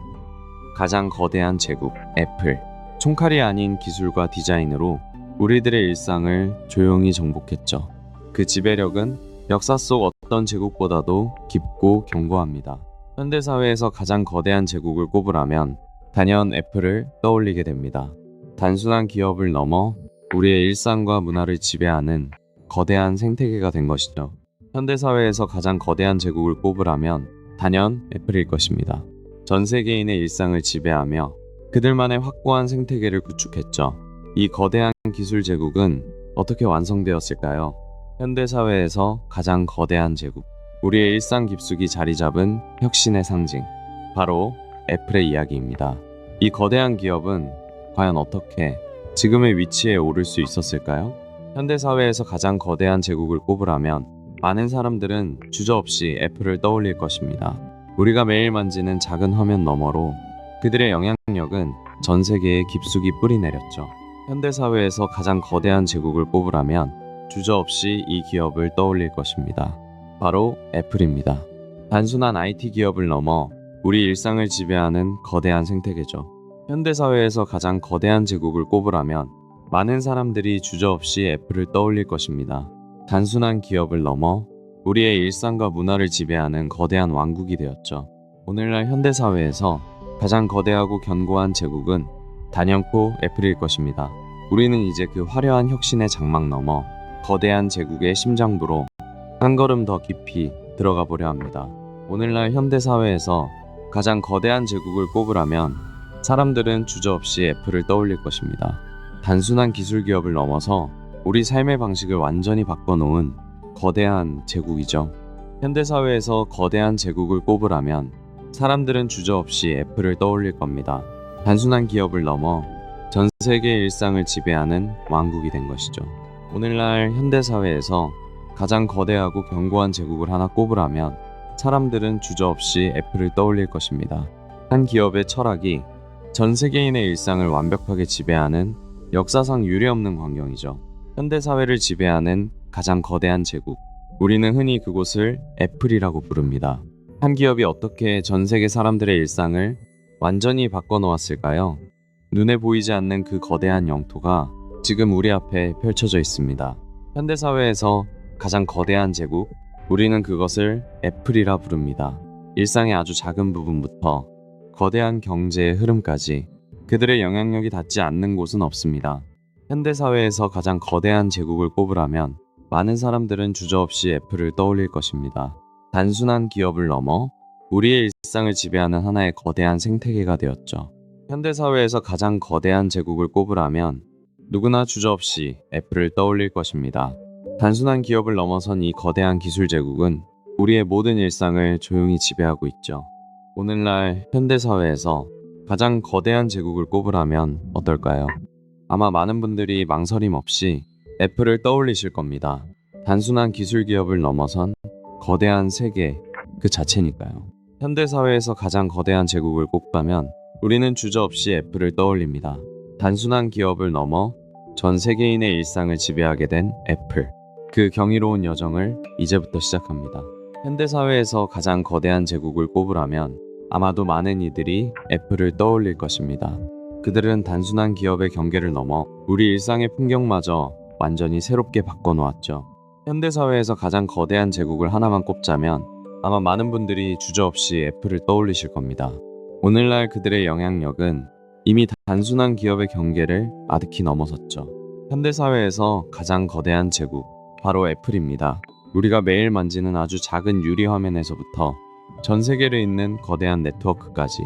가장 거대한 제국, 애플. 총칼이 아닌 기술과 디자인으로 우리들의 일상을 조용히 정복했죠. 그 지배력은 역사 속 어떤 제국보다도 깊고 견고합니다. 현대사회에서 가장 거대한 제국을 꼽으라면 단연 애플을 떠올리게 됩니다. 단순한 기업을 넘어 우리의 일상과 문화를 지배하는 거대한 생태계가 된 것이죠. 현대사회에서 가장 거대한 제국을 꼽으라면 단연 애플일 것입니다. 전 세계인의 일상을 지배하며 그들만의 확고한 생태계를 구축했죠. 이 거대한 기술 제국은 어떻게 완성되었을까요? 현대사회에서 가장 거대한 제국, 우리의 일상 깊숙이 자리 잡은 혁신의 상징, 바로 애플의 이야기입니다. 이 거대한 기업은 과연 어떻게 지금의 위치에 오를 수 있었을까요? 현대사회에서 가장 거대한 제국을 꼽으라면 많은 사람들은 주저없이 애플을 떠올릴 것입니다. 우리가 매일 만지는 작은 화면 너머로 그들의 영향력은 전 세계에 깊숙이 뿌리내렸죠. 현대사회에서 가장 거대한 제국을 꼽으라면 주저없이 이 기업을 떠올릴 것입니다. 바로 애플입니다. 단순한 IT 기업을 넘어 우리 일상을 지배하는 거대한 생태계죠. 현대사회에서 가장 거대한 제국을 꼽으라면 많은 사람들이 주저없이 애플을 떠올릴 것입니다. 단순한 기업을 넘어 우리의 일상과 문화를 지배하는 거대한 왕국이 되었죠. 오늘날 현대사회에서 가장 거대하고 견고한 제국은 단연코 애플일 것입니다. 우리는 이제 그 화려한 혁신의 장막 넘어 거대한 제국의 심장부로 한 걸음 더 깊이 들어가 보려 합니다. 오늘날 현대사회에서 가장 거대한 제국을 꼽으라면 사람들은 주저없이 애플을 떠올릴 것입니다. 단순한 기술 기업을 넘어서 우리 삶의 방식을 완전히 바꿔놓은 거대한 제국이죠. 현대사회에서 거대한 제국을 꼽으라면 사람들은 주저없이 애플을 떠올릴 겁니다. 단순한 기업을 넘어 전 세계의 일상을 지배하는 왕국이 된 것이죠. 오늘날 현대사회에서 가장 거대하고 견고한 제국을 하나 꼽으라면 사람들은 주저없이 애플을 떠올릴 것입니다. 한 기업의 철학이 전 세계인의 일상을 완벽하게 지배하는 역사상 유례없는 광경이죠. 현대사회를 지배하는 가장 거대한 제국. 우리는 흔히 그곳을 애플이라고 부릅니다. 한 기업이 어떻게 전 세계 사람들의 일상을 완전히 바꿔놓았을까요? 눈에 보이지 않는 그 거대한 영토가 지금 우리 앞에 펼쳐져 있습니다. 현대사회에서 가장 거대한 제국, 우리는 그것을 애플이라 부릅니다. 일상의 아주 작은 부분부터 거대한 경제의 흐름까지 그들의 영향력이 닿지 않는 곳은 없습니다. 현대사회에서 가장 거대한 제국을 꼽으라면 많은 사람들은 주저없이 애플을 떠올릴 것입니다. 단순한 기업을 넘어 우리의 일상을 지배하는 하나의 거대한 생태계가 되었죠. 현대사회에서 가장 거대한 제국을 꼽으라면 누구나 주저없이 애플을 떠올릴 것입니다. 단순한 기업을 넘어선 이 거대한 기술 제국은 우리의 모든 일상을 조용히 지배하고 있죠. 오늘날 현대사회에서 가장 거대한 제국을 꼽으라면 어떨까요? 아마 많은 분들이 망설임 없이 애플을 떠올리실 겁니다. 단순한 기술 기업을 넘어선 거대한 세계 그 자체니까요. 현대사회에서 가장 거대한 제국을 꼽자면 우리는 주저없이 애플을 떠올립니다. 단순한 기업을 넘어 전 세계인의 일상을 지배하게 된 애플. 그 경이로운 여정을 이제부터 시작합니다. 현대사회에서 가장 거대한 제국을 꼽으라면 아마도 많은 이들이 애플을 떠올릴 것입니다. 그들은 단순한 기업의 경계를 넘어 우리 일상의 풍경마저 완전히 새롭게 바꿔놓았죠. 현대사회에서 가장 거대한 제국을 하나만 꼽자면 아마 많은 분들이 주저없이 애플을 떠올리실 겁니다. 오늘날 그들의 영향력은 이미 단순한 기업의 경계를 아득히 넘어섰죠. 현대사회에서 가장 거대한 제국, 바로 애플입니다. 우리가 매일 만지는 아주 작은 유리 화면에서부터 전 세계를 잇는 거대한 네트워크까지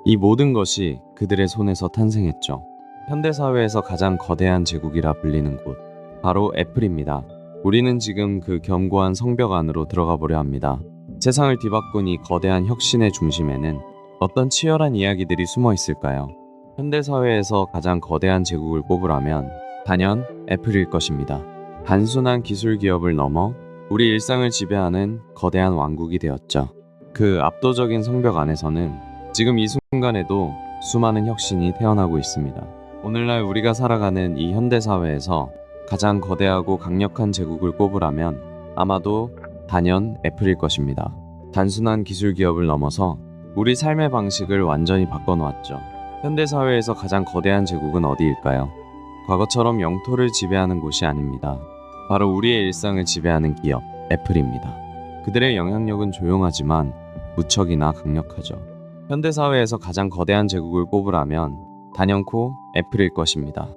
이 모든 것이 그들의 손에서 탄생했죠. 현대사회에서 가장 거대한 제국이라 불리는 곳, 바로 애플입니다. 우리는 지금 그 견고한 성벽 안으로 들어가 보려 합니다. 세상을 뒤바꾼 이 거대한 혁신의 중심에는 어떤 치열한 이야기들이 숨어 있을까요? 현대사회에서 가장 거대한 제국을 꼽으라면 단연 애플일 것입니다. 단순한 기술 기업을 넘어 우리 일상을 지배하는 거대한 왕국이 되었죠. 그 압도적인 성벽 안에서는 지금 이 순간에도 수많은 혁신이 태어나고 있습니다. 오늘날 우리가 살아가는 이 현대사회에서 가장 거대하고 강력한 제국을 꼽으라면 아마도 단연 애플일 것입니다. 단순한 기술 기업을 넘어서 우리 삶의 방식을 완전히 바꿔놓았죠. 현대사회에서 가장 거대한 제국은 어디일까요? 과거처럼 영토를 지배하는 곳이 아닙니다. 바로 우리의 일상을 지배하는 기업, 애플입니다. 그들의 영향력은 조용하지만 무척이나 강력하죠. 현대사회에서 가장 거대한 제국을 꼽으라면 단연코 애플일 것입니다.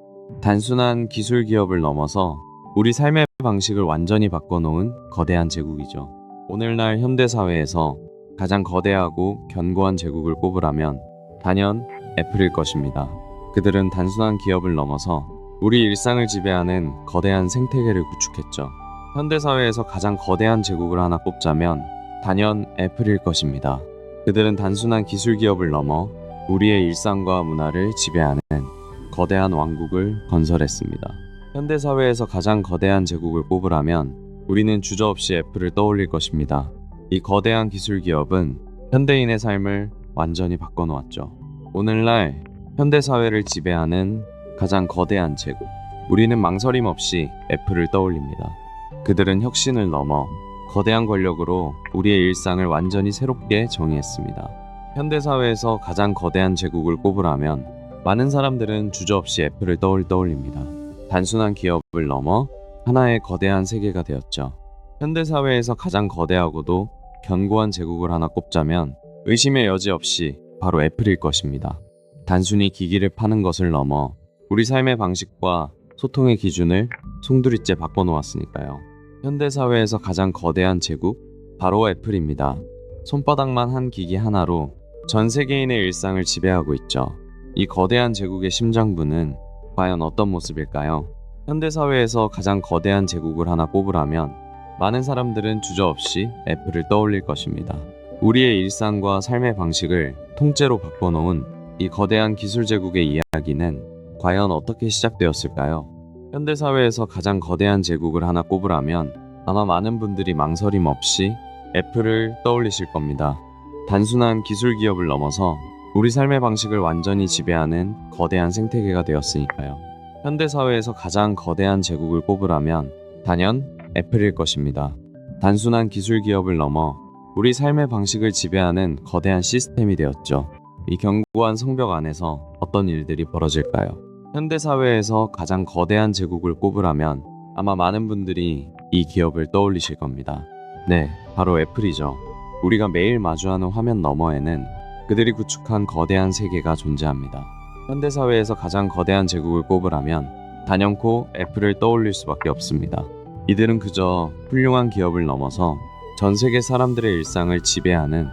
단순한 기술 기업을 넘어서 우리 삶의 방식을 완전히 바꿔놓은 거대한 제국이죠. 오늘날 현대사회에서 가장 거대하고 견고한 제국을 꼽으라면 단연 애플일 것입니다. 그들은 단순한 기업을 넘어서 우리 일상을 지배하는 거대한 생태계를 구축했죠. 현대사회에서 가장 거대한 제국을 하나 꼽자면 단연 애플일 것입니다. 그들은 단순한 기술 기업을 넘어 우리의 일상과 문화를 지배하는 거대한 왕국을 건설했습니다. 현대사회에서 가장 거대한 제국을 꼽으라면 우리는 주저없이 애플을 떠올릴 것입니다. 이 거대한 기술 기업은 현대인의 삶을 완전히 바꿔놓았죠. 오늘날 현대사회를 지배하는 가장 거대한 제국. 우리는 망설임 없이 애플을 떠올립니다. 그들은 혁신을 넘어 거대한 권력으로 우리의 일상을 완전히 새롭게 정의했습니다. 현대사회에서 가장 거대한 제국을 꼽으라면 많은 사람들은 주저없이 애플을 떠올립니다. 단순한 기업을 넘어 하나의 거대한 세계가 되었죠. 현대사회에서 가장 거대하고도 견고한 제국을 하나 꼽자면 의심의 여지 없이 바로 애플일 것입니다. 단순히 기기를 파는 것을 넘어 우리 삶의 방식과 소통의 기준을 송두리째 바꿔놓았으니까요. 현대사회에서 가장 거대한 제국, 바로 애플입니다. 손바닥만 한 기기 하나로 전 세계인의 일상을 지배하고 있죠. 이 거대한 제국의 심장부는 과연 어떤 모습일까요? 현대사회에서 가장 거대한 제국을 하나 꼽으라면 많은 사람들은 주저없이 애플을 떠올릴 것입니다. 우리의 일상과 삶의 방식을 통째로 바꿔놓은 이 거대한 기술 제국의 이야기는 과연 어떻게 시작되었을까요? 현대사회에서 가장 거대한 제국을 하나 꼽으라면 아마 많은 분들이 망설임 없이 애플을 떠올리실 겁니다. 단순한 기술 기업을 넘어서 우리 삶의 방식을 완전히 지배하는 거대한 생태계가 되었으니까요. 현대사회에서 가장 거대한 제국을 꼽으라면 단연 애플일 것입니다. 단순한 기술 기업을 넘어 우리 삶의 방식을 지배하는 거대한 시스템이 되었죠. 이 견고한 성벽 안에서 어떤 일들이 벌어질까요? 현대사회에서 가장 거대한 제국을 꼽으라면 아마 많은 분들이 이 기업을 떠올리실 겁니다. 네, 바로 애플이죠. 우리가 매일 마주하는 화면 너머에는 그들이 구축한 거대한 세계가 존재합니다. 현대사회에서 가장 거대한 제국을 꼽으라면 단연코 애플을 떠올릴 수밖에 없습니다. 이들은 그저 훌륭한 기업을 넘어서 전 세계 사람들의 일상을 지배하는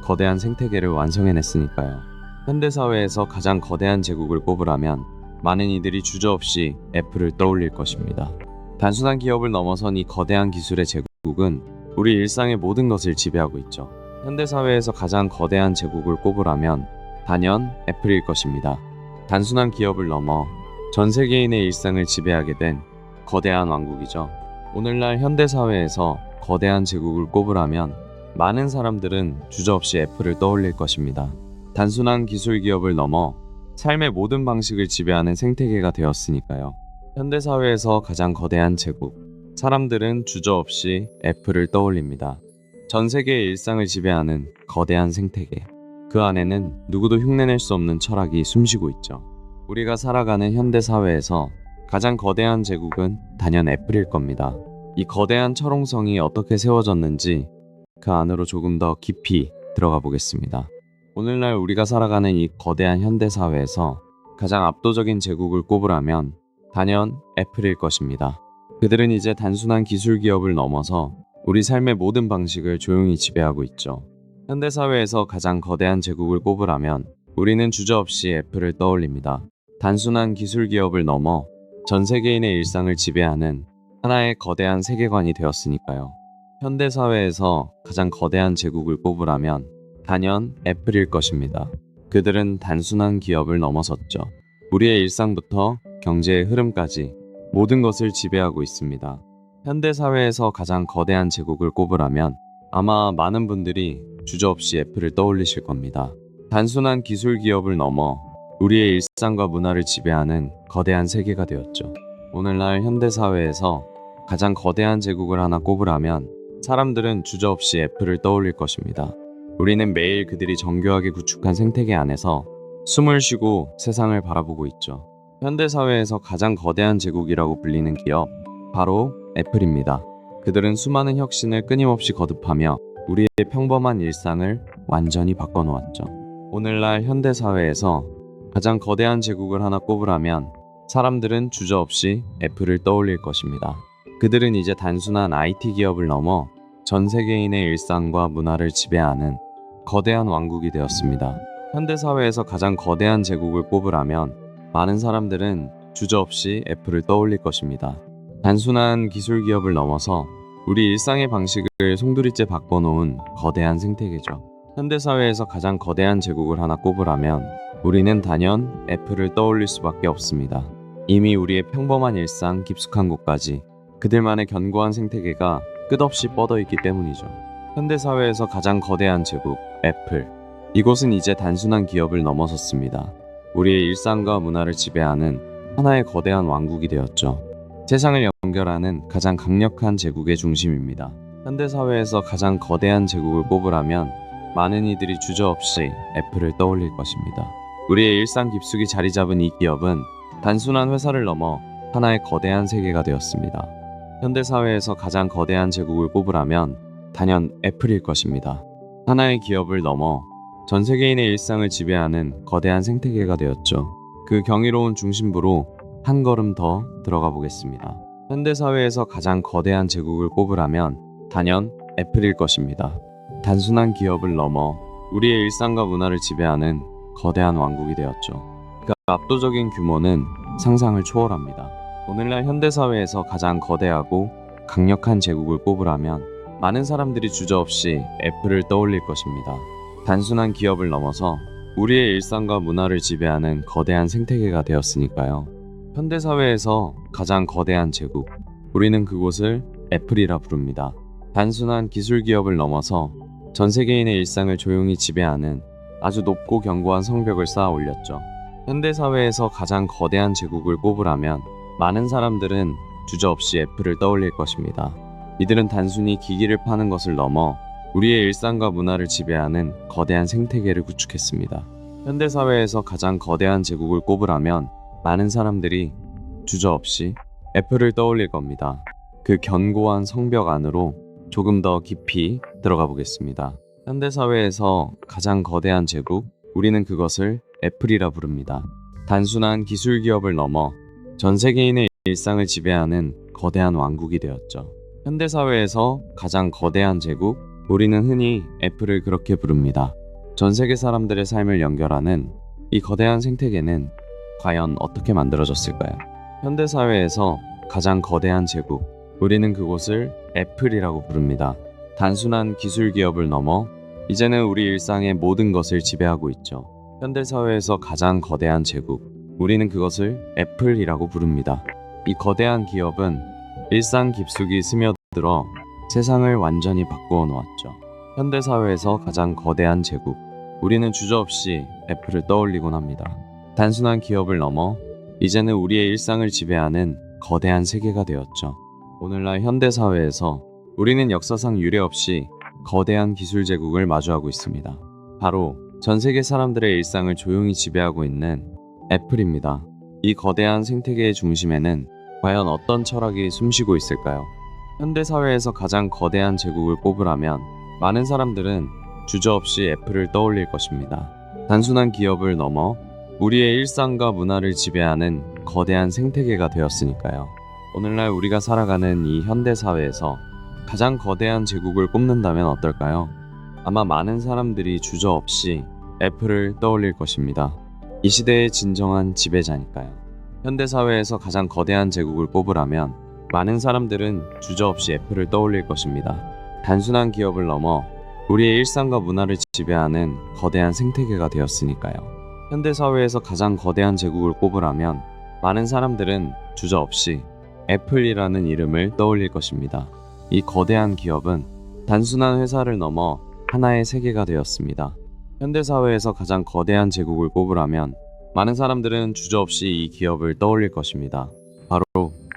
거대한 생태계를 완성해냈으니까요. 현대사회에서 가장 거대한 제국을 꼽으라면 많은 이들이 주저없이 애플을 떠올릴 것입니다. 단순한 기업을 넘어선 이 거대한 기술의 제국은 우리 일상의 모든 것을 지배하고 있죠. 현대사회에서 가장 거대한 제국을 꼽으라면 단연 애플일 것입니다. 단순한 기업을 넘어 전 세계인의 일상을 지배하게 된 거대한 왕국이죠. 오늘날 현대사회에서 거대한 제국을 꼽으라면 많은 사람들은 주저없이 애플을 떠올릴 것입니다. 단순한 기술 기업을 넘어 삶의 모든 방식을 지배하는 생태계가 되었으니까요. 현대사회에서 가장 거대한 제국, 사람들은 주저없이 애플을 떠올립니다. 전 세계의 일상을 지배하는 거대한 생태계. 그 안에는 누구도 흉내낼 수 없는 철학이 숨쉬고 있죠. 우리가 살아가는 현대사회에서 가장 거대한 제국은 단연 애플일 겁니다. 이 거대한 철옹성이 어떻게 세워졌는지 그 안으로 조금 더 깊이 들어가 보겠습니다. 오늘날 우리가 살아가는 이 거대한 현대사회에서 가장 압도적인 제국을 꼽으라면 단연 애플일 것입니다. 그들은 이제 단순한 기술 기업을 넘어서 우리 삶의 모든 방식을 조용히 지배하고 있죠. 현대사회에서 가장 거대한 제국을 꼽으라면 우리는 주저없이 애플을 떠올립니다. 단순한 기술 기업을 넘어 전 세계인의 일상을 지배하는 하나의 거대한 세계관이 되었으니까요. 현대사회에서 가장 거대한 제국을 꼽으라면 단연 애플일 것입니다. 그들은 단순한 기업을 넘어섰죠. 우리의 일상부터 경제의 흐름까지 모든 것을 지배하고 있습니다. 현대사회에서 가장 거대한 제국을 꼽으라면 아마 많은 분들이 주저없이 애플을 떠올리실 겁니다. 단순한 기술 기업을 넘어 우리의 일상과 문화를 지배하는 거대한 세계가 되었죠. 오늘날 현대사회에서 가장 거대한 제국을 하나 꼽으라면 사람들은 주저없이 애플을 떠올릴 것입니다. 우리는 매일 그들이 정교하게 구축한 생태계 안에서 숨을 쉬고 세상을 바라보고 있죠. 현대사회에서 가장 거대한 제국이라고 불리는 기업, 바로 애플입니다. 그들은 수많은 혁신을 끊임없이 거듭하며 우리의 평범한 일상을 완전히 바꿔놓았죠. 오늘날 현대사회에서 가장 거대한 제국을 하나 꼽으라면 사람들은 주저없이 애플을 떠올릴 것입니다. 그들은 이제 단순한 IT 기업을 넘어 전 세계인의 일상과 문화를 지배하는 거대한 왕국이 되었습니다. 현대사회에서 가장 거대한 제국을 꼽으라면 많은 사람들은 주저없이 애플을 떠올릴 것입니다. 단순한 기술 기업을 넘어서 우리 일상의 방식을 송두리째 바꿔놓은 거대한 생태계죠. 현대사회에서 가장 거대한 제국을 하나 꼽으라면 우리는 단연 애플을 떠올릴 수밖에 없습니다. 이미 우리의 평범한 일상 깊숙한 곳까지 그들만의 견고한 생태계가 끝없이 뻗어있기 때문이죠. 현대사회에서 가장 거대한 제국, 애플. 이곳은 이제 단순한 기업을 넘어섰습니다. 우리의 일상과 문화를 지배하는 하나의 거대한 왕국이 되었죠. 세상을 연결하는 가장 강력한 제국의 중심입니다. 현대사회에서 가장 거대한 제국을 꼽으라면 많은 이들이 주저없이 애플을 떠올릴 것입니다. 우리의 일상 깊숙이 자리 잡은 이 기업은 단순한 회사를 넘어 하나의 거대한 세계가 되었습니다. 현대사회에서 가장 거대한 제국을 꼽으라면 단연 애플일 것입니다. 하나의 기업을 넘어 전 세계인의 일상을 지배하는 거대한 생태계가 되었죠. 그 경이로운 중심부로 한 걸음 더 들어가 보겠습니다. 현대사회에서 가장 거대한 제국을 꼽으라면 단연 애플일 것입니다. 단순한 기업을 넘어 우리의 일상과 문화를 지배하는 거대한 왕국이 되었죠. 그 압도적인 규모는 상상을 초월합니다. 오늘날 현대사회에서 가장 거대하고 강력한 제국을 꼽으라면 많은 사람들이 주저없이 애플을 떠올릴 것입니다. 단순한 기업을 넘어서 우리의 일상과 문화를 지배하는 거대한 생태계가 되었으니까요. 현대사회에서 가장 거대한 제국, 우리는 그곳을 애플이라 부릅니다. 단순한 기술 기업을 넘어서 전 세계인의 일상을 조용히 지배하는 아주 높고 견고한 성벽을 쌓아 올렸죠. 현대사회에서 가장 거대한 제국을 꼽으라면 많은 사람들은 주저없이 애플을 떠올릴 것입니다. 이들은 단순히 기기를 파는 것을 넘어 우리의 일상과 문화를 지배하는 거대한 생태계를 구축했습니다. 현대사회에서 가장 거대한 제국을 꼽으라면 많은 사람들이 주저없이 애플을 떠올릴 겁니다. 그 견고한 성벽 안으로 조금 더 깊이 들어가 보겠습니다. 현대사회에서 가장 거대한 제국, 우리는 그것을 애플이라 부릅니다. 단순한 기술 기업을 넘어 전 세계인의 일상을 지배하는 거대한 왕국이 되었죠. 현대사회에서 가장 거대한 제국, 우리는 흔히 애플을 그렇게 부릅니다. 전 세계 사람들의 삶을 연결하는 이 거대한 생태계는 과연 어떻게 만들어졌을까요? 현대사회에서 가장 거대한 제국, 우리는 그곳을 애플이라고 부릅니다. 단순한 기술 기업을 넘어 이제는 우리 일상의 모든 것을 지배하고 있죠. 현대사회에서 가장 거대한 제국, 우리는 그것을 애플이라고 부릅니다. 이 거대한 기업은 일상 깊숙이 스며들어 세상을 완전히 바꾸어 놓았죠. 현대사회에서 가장 거대한 제국, 우리는 주저없이 애플을 떠올리곤 합니다. 단순한 기업을 넘어 이제는 우리의 일상을 지배하는 거대한 세계가 되었죠. 오늘날 현대사회에서 우리는 역사상 유례없이 거대한 기술 제국을 마주하고 있습니다. 바로 전 세계 사람들의 일상을 조용히 지배하고 있는 애플입니다. 이 거대한 생태계의 중심에는 과연 어떤 철학이 숨쉬고 있을까요? 현대사회에서 가장 거대한 제국을 꼽으라면 많은 사람들은 주저없이 애플을 떠올릴 것입니다. 단순한 기업을 넘어 우리의 일상과 문화를 지배하는 거대한 생태계가 되었으니까요. 오늘날 우리가 살아가는 이 현대사회에서 가장 거대한 제국을 꼽는다면 어떨까요? 아마 많은 사람들이 주저없이 애플을 떠올릴 것입니다. 이 시대의 진정한 지배자니까요. 현대사회에서 가장 거대한 제국을 꼽으라면 많은 사람들은 주저없이 애플을 떠올릴 것입니다. 단순한 기업을 넘어 우리의 일상과 문화를 지배하는 거대한 생태계가 되었으니까요. 현대사회에서 가장 거대한 제국을 꼽으라면 많은 사람들은 주저없이 애플이라는 이름을 떠올릴 것입니다. 이 거대한 기업은 단순한 회사를 넘어 하나의 세계가 되었습니다. 현대사회에서 가장 거대한 제국을 꼽으라면 많은 사람들은 주저없이 이 기업을 떠올릴 것입니다. 바로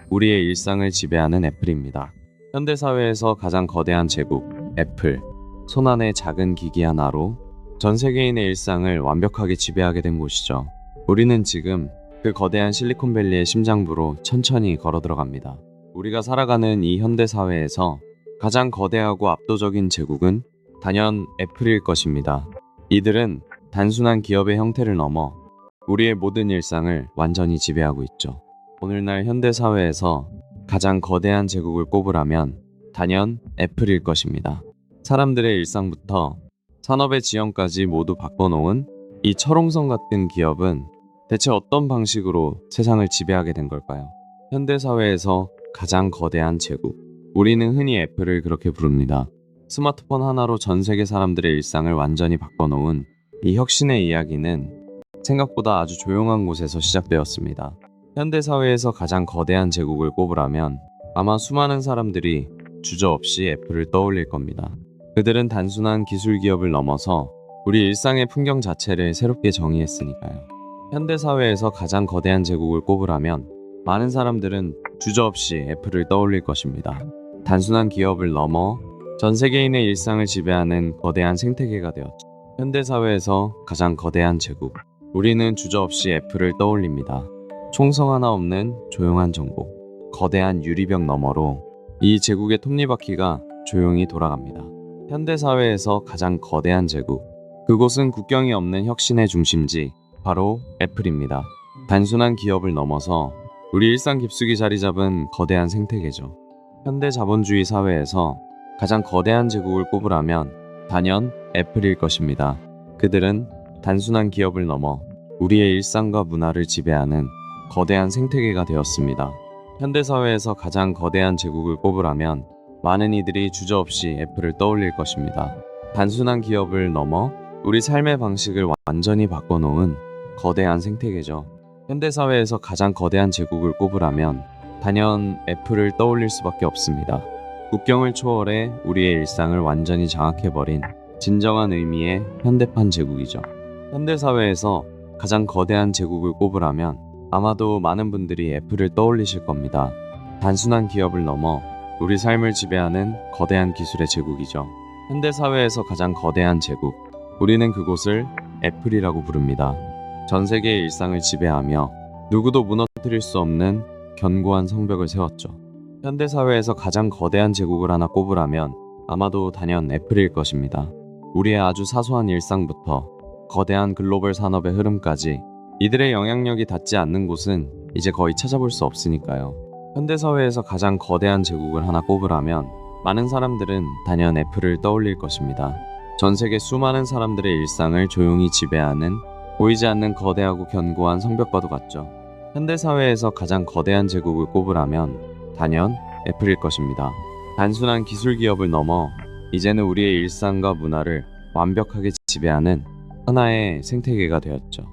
우리의 일상을 지배하는 애플입니다. 현대사회에서 가장 거대한 제국, 애플. 손안의 작은 기기 하나로 전 세계인의 일상을 완벽하게 지배하게 된 곳이죠. 우리는 지금 그 거대한 실리콘밸리의 심장부로 천천히 걸어 들어갑니다. 우리가 살아가는 이 현대사회에서 가장 거대하고 압도적인 제국은 단연 애플일 것입니다. 이들은 단순한 기업의 형태를 넘어 우리의 모든 일상을 완전히 지배하고 있죠. 오늘날 현대사회에서 가장 거대한 제국을 꼽으라면 단연 애플일 것입니다. 사람들의 일상부터 산업의 지형까지 모두 바꿔놓은 이 철옹성 같은 기업은 대체 어떤 방식으로 세상을 지배하게 된 걸까요? 현대사회에서 가장 거대한 제국, 우리는 흔히 애플을 그렇게 부릅니다. 스마트폰 하나로 전 세계 사람들의 일상을 완전히 바꿔놓은 이 혁신의 이야기는 생각보다 아주 조용한 곳에서 시작되었습니다. 현대사회에서 가장 거대한 제국을 꼽으라면 아마 수많은 사람들이 주저없이 애플을 떠올릴 겁니다. 그들은 단순한 기술 기업을 넘어서 우리 일상의 풍경 자체를 새롭게 정의했으니까요. 현대사회에서 가장 거대한 제국을 꼽으라면 많은 사람들은 주저없이 애플을 떠올릴 것입니다. 단순한 기업을 넘어 전 세계인의 일상을 지배하는 거대한 생태계가 되었죠. 현대사회에서 가장 거대한 제국. 우리는 주저없이 애플을 떠올립니다. 총성 하나 없는 조용한 정복. 거대한 유리벽 너머로 이 제국의 톱니바퀴가 조용히 돌아갑니다. 현대사회에서 가장 거대한 제국. 그곳은 국경이 없는 혁신의 중심지, 바로 애플입니다. 단순한 기업을 넘어서 우리 일상 깊숙이 자리 잡은 거대한 생태계죠. 현대 자본주의 사회에서 가장 거대한 제국을 꼽으라면 단연 애플일 것입니다. 그들은 단순한 기업을 넘어 우리의 일상과 문화를 지배하는 거대한 생태계가 되었습니다. 현대사회에서 가장 거대한 제국을 꼽으라면 많은 이들이 주저없이 애플을 떠올릴 것입니다. 단순한 기업을 넘어 우리 삶의 방식을 완전히 바꿔놓은 거대한 생태계죠. 현대사회에서 가장 거대한 제국을 꼽으라면 단연 애플을 떠올릴 수밖에 없습니다. 국경을 초월해 우리의 일상을 완전히 장악해버린 진정한 의미의 현대판 제국이죠. 현대사회에서 가장 거대한 제국을 꼽으라면 아마도 많은 분들이 애플을 떠올리실 겁니다. 단순한 기업을 넘어 우리 삶을 지배하는 거대한 기술의 제국이죠. 현대사회에서 가장 거대한 제국. 우리는 그곳을 애플이라고 부릅니다. 전 세계의 일상을 지배하며 누구도 무너뜨릴 수 없는 견고한 성벽을 세웠죠. 현대사회에서 가장 거대한 제국을 하나 꼽으라면 아마도 단연 애플일 것입니다. 우리의 아주 사소한 일상부터 거대한 글로벌 산업의 흐름까지 이들의 영향력이 닿지 않는 곳은 이제 거의 찾아볼 수 없으니까요. 현대사회에서 가장 거대한 제국을 하나 꼽으라면 많은 사람들은 단연 애플을 떠올릴 것입니다. 전 세계 수많은 사람들의 일상을 조용히 지배하는 보이지 않는 거대하고 견고한 성벽과도 같죠. 현대사회에서 가장 거대한 제국을 꼽으라면 단연 애플일 것입니다. 단순한 기술 기업을 넘어 이제는 우리의 일상과 문화를 완벽하게 지배하는 하나의 생태계가 되었죠.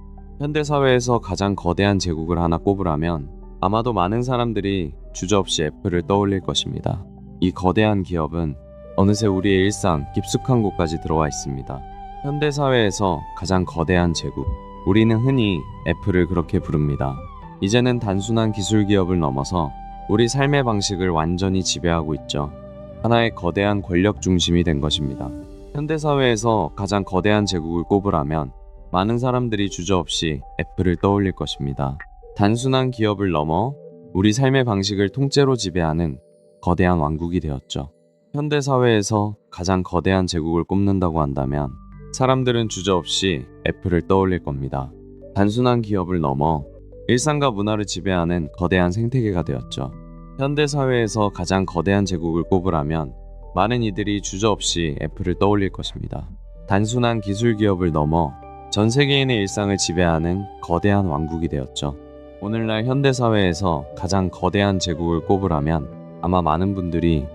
현대사회에서 가장 거대한 제국을 하나 꼽으라면 아마도 많은 사람들이 주저없이 애플을 떠올릴 것입니다. 이 거대한 기업은 어느새 우리의 일상 깊숙한 곳까지 들어와 있습니다. 현대사회에서 가장 거대한 제국. 우리는 흔히 애플을 그렇게 부릅니다. 이제는 단순한 기술 기업을 넘어서 우리 삶의 방식을 완전히 지배하고 있죠. 하나의 거대한 권력 중심이 된 것입니다. 현대사회에서 가장 거대한 제국을 꼽으라면 많은 사람들이 주저없이 애플을 떠올릴 것입니다. 단순한 기업을 넘어 우리 삶의 방식을 통째로 지배하는 거대한 왕국이 되었죠. 현대사회에서 가장 거대한 제국을 꼽는다고 한다면 사람들은 주저없이 애플을 떠올릴 겁니다. 단순한 기업을 넘어 일상과 문화를 지배하는 거대한 생태계가 되었죠. 현대사회에서 가장 거대한 제국을 꼽으라면 많은 이들이 주저없이 애플을 떠올릴 것입니다. 단순한 기술 기업을 넘어 전 세계인의 일상을 지배하는 거대한 왕국이 되었죠. 오늘날 현대사회에서 가장 거대한 제국을 꼽으라면 아마 많은 분들이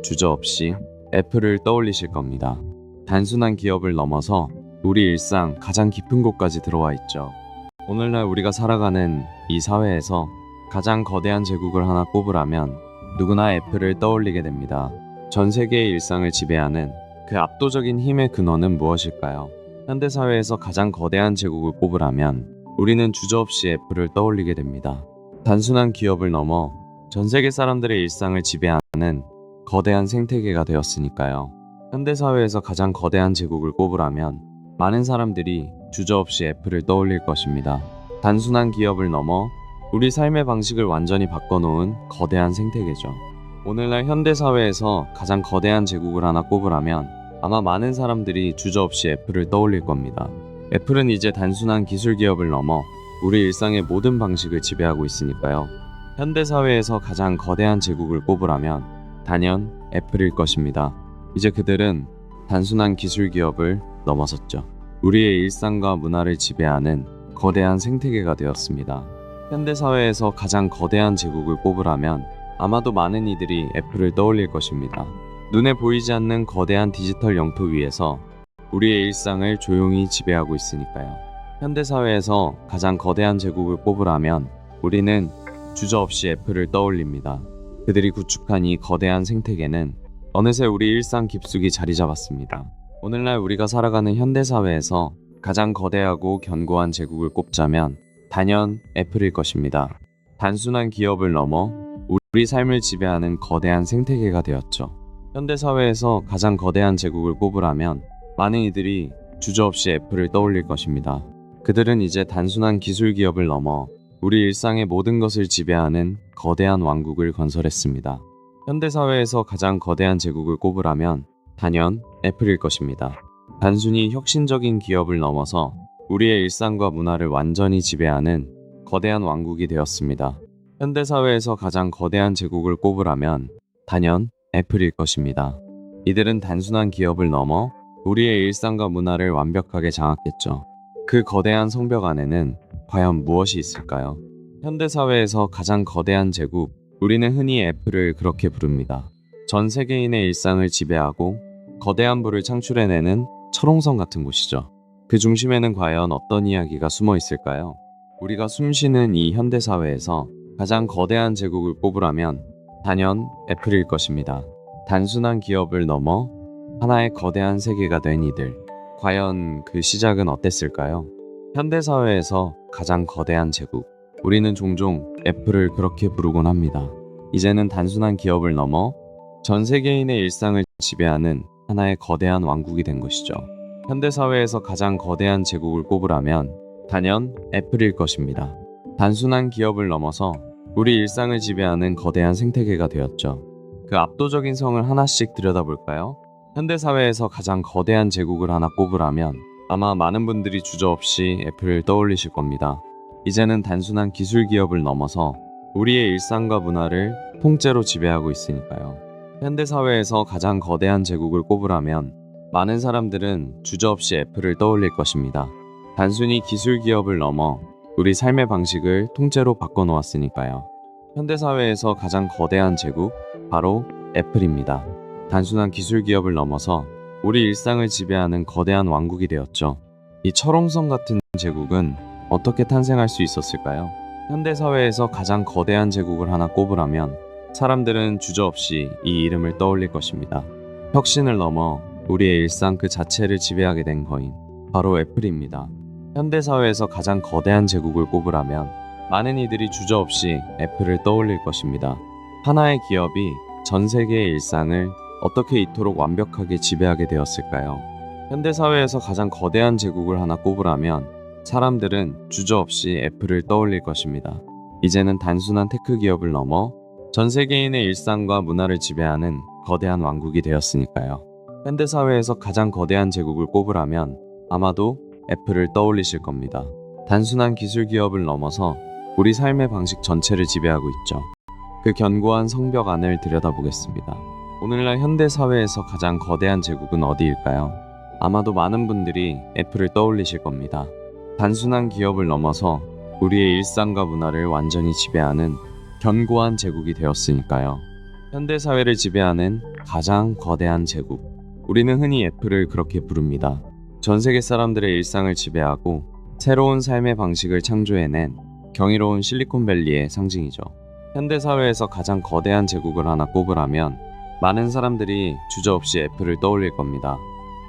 주저없이 애플을 떠올리실 겁니다. 단순한 기업을 넘어서 우리 일상 가장 깊은 곳까지 들어와 있죠. 오늘날 우리가 살아가는 이 사회에서 가장 거대한 제국을 하나 꼽으라면 누구나 애플을 떠올리게 됩니다. 전 세계의 일상을 지배하는 그 압도적인 힘의 근원은 무엇일까요? 현대사회에서 가장 거대한 제국을 꼽으라면 우리는 주저없이 애플을 떠올리게 됩니다. 단순한 기업을 넘어 전 세계 사람들의 일상을 지배하는 거대한 생태계가 되었으니까요. 현대사회에서 가장 거대한 제국을 꼽으라면 많은 사람들이 주저없이 애플을 떠올릴 것입니다. 단순한 기업을 넘어 우리 삶의 방식을 완전히 바꿔놓은 거대한 생태계죠. 오늘날 현대사회에서 가장 거대한 제국을 하나 꼽으라면 아마 많은 사람들이 주저없이 애플을 떠올릴 겁니다. 애플은 이제 단순한 기술 기업을 넘어 우리 일상의 모든 방식을 지배하고 있으니까요. 현대사회에서 가장 거대한 제국을 꼽으라면 단연 애플일 것입니다. 이제 그들은 단순한 기술 기업을 넘어섰죠. 우리의 일상과 문화를 지배하는 거대한 생태계가 되었습니다. 현대사회에서 가장 거대한 제국을 꼽으라면 아마도 많은 이들이 애플을 떠올릴 것입니다. 눈에 보이지 않는 거대한 디지털 영토 위에서 우리의 일상을 조용히 지배하고 있으니까요. 현대사회에서 가장 거대한 제국을 꼽으라면 우리는 주저없이 애플을 떠올립니다. 그들이 구축한 이 거대한 생태계는 어느새 우리 일상 깊숙이 자리 잡았습니다. 오늘날 우리가 살아가는 현대사회에서 가장 거대하고 견고한 제국을 꼽자면 단연 애플일 것입니다. 단순한 기업을 넘어 우리 삶을 지배하는 거대한 생태계가 되었죠. 현대사회에서 가장 거대한 제국을 꼽으라면 많은 이들이 주저없이 애플을 떠올릴 것입니다. 그들은 이제 단순한 기술 기업을 넘어 우리 일상의 모든 것을 지배하는 거대한 왕국을 건설했습니다. 현대사회에서 가장 거대한 제국을 꼽으라면 단연 애플일 것입니다. 단순히 혁신적인 기업을 넘어서 우리의 일상과 문화를 완전히 지배하는 거대한 왕국이 되었습니다. 현대사회에서 가장 거대한 제국을 꼽으라면 단연 애플일 것입니다. 이들은 단순한 기업을 넘어 우리의 일상과 문화를 완벽하게 장악했죠. 그 거대한 성벽 안에는 과연 무엇이 있을까요? 현대사회에서 가장 거대한 제국, 우리는 흔히 애플을 그렇게 부릅니다. 전 세계인의 일상을 지배하고 거대한 부를 창출해내는 철옹성 같은 곳이죠. 그 중심에는 과연 어떤 이야기가 숨어 있을까요? 우리가 숨쉬는 이 현대사회에서 가장 거대한 제국을 꼽으라면 단연 애플일 것입니다. 단순한 기업을 넘어 하나의 거대한 세계가 된 이들. 과연 그 시작은 어땠을까요? 현대사회에서 가장 거대한 제국. 우리는 종종 애플을 그렇게 부르곤 합니다. 이제는 단순한 기업을 넘어 전 세계인의 일상을 지배하는 하나의 거대한 왕국이 된 것이죠. 현대사회에서 가장 거대한 제국을 꼽으라면 단연 애플일 것입니다. 단순한 기업을 넘어서 우리 일상을 지배하는 거대한 생태계가 되었죠. 그 압도적인 성을 하나씩 들여다볼까요? 현대사회에서 가장 거대한 제국을 하나 꼽으라면 아마 많은 분들이 주저없이 애플을 떠올리실 겁니다. 이제는 단순한 기술 기업을 넘어서 우리의 일상과 문화를 통째로 지배하고 있으니까요. 현대사회에서 가장 거대한 제국을 꼽으라면 많은 사람들은 주저없이 애플을 떠올릴 것입니다. 단순히 기술 기업을 넘어 우리 삶의 방식을 통째로 바꿔놓았으니까요. 현대사회에서 가장 거대한 제국, 바로 애플입니다. 단순한 기술 기업을 넘어서 우리 일상을 지배하는 거대한 왕국이 되었죠. 이 철옹성 같은 제국은 어떻게 탄생할 수 있었을까요? 현대사회에서 가장 거대한 제국을 하나 꼽으라면 사람들은 주저없이 이 이름을 떠올릴 것입니다. 혁신을 넘어 우리의 일상 그 자체를 지배하게 된 거인, 바로 애플입니다. 현대사회에서 가장 거대한 제국을 꼽으라면 많은 이들이 주저없이 애플을 떠올릴 것입니다. 하나의 기업이 전 세계의 일상을 어떻게 이토록 완벽하게 지배하게 되었을까요? 현대사회에서 가장 거대한 제국을 하나 꼽으라면 사람들은 주저없이 애플을 떠올릴 것입니다. 이제는 단순한 테크 기업을 넘어 전 세계인의 일상과 문화를 지배하는 거대한 왕국이 되었으니까요. 현대사회에서 가장 거대한 제국을 꼽으라면 아마도 애플을 떠올리실 겁니다. 단순한 기술 기업을 넘어서 우리 삶의 방식 전체를 지배하고 있죠. 그 견고한 성벽 안을 들여다보겠습니다. 오늘날 현대사회에서 가장 거대한 제국은 어디일까요? 아마도 많은 분들이 애플을 떠올리실 겁니다. 단순한 기업을 넘어서 우리의 일상과 문화를 완전히 지배하는 견고한 제국이 되었으니까요. 현대사회를 지배하는 가장 거대한 제국. 우리는 흔히 애플을 그렇게 부릅니다. 전 세계 사람들의 일상을 지배하고 새로운 삶의 방식을 창조해낸 경이로운 실리콘밸리의 상징이죠. 현대사회에서 가장 거대한 제국을 하나 꼽으라면 많은 사람들이 주저없이 애플을 떠올릴 겁니다.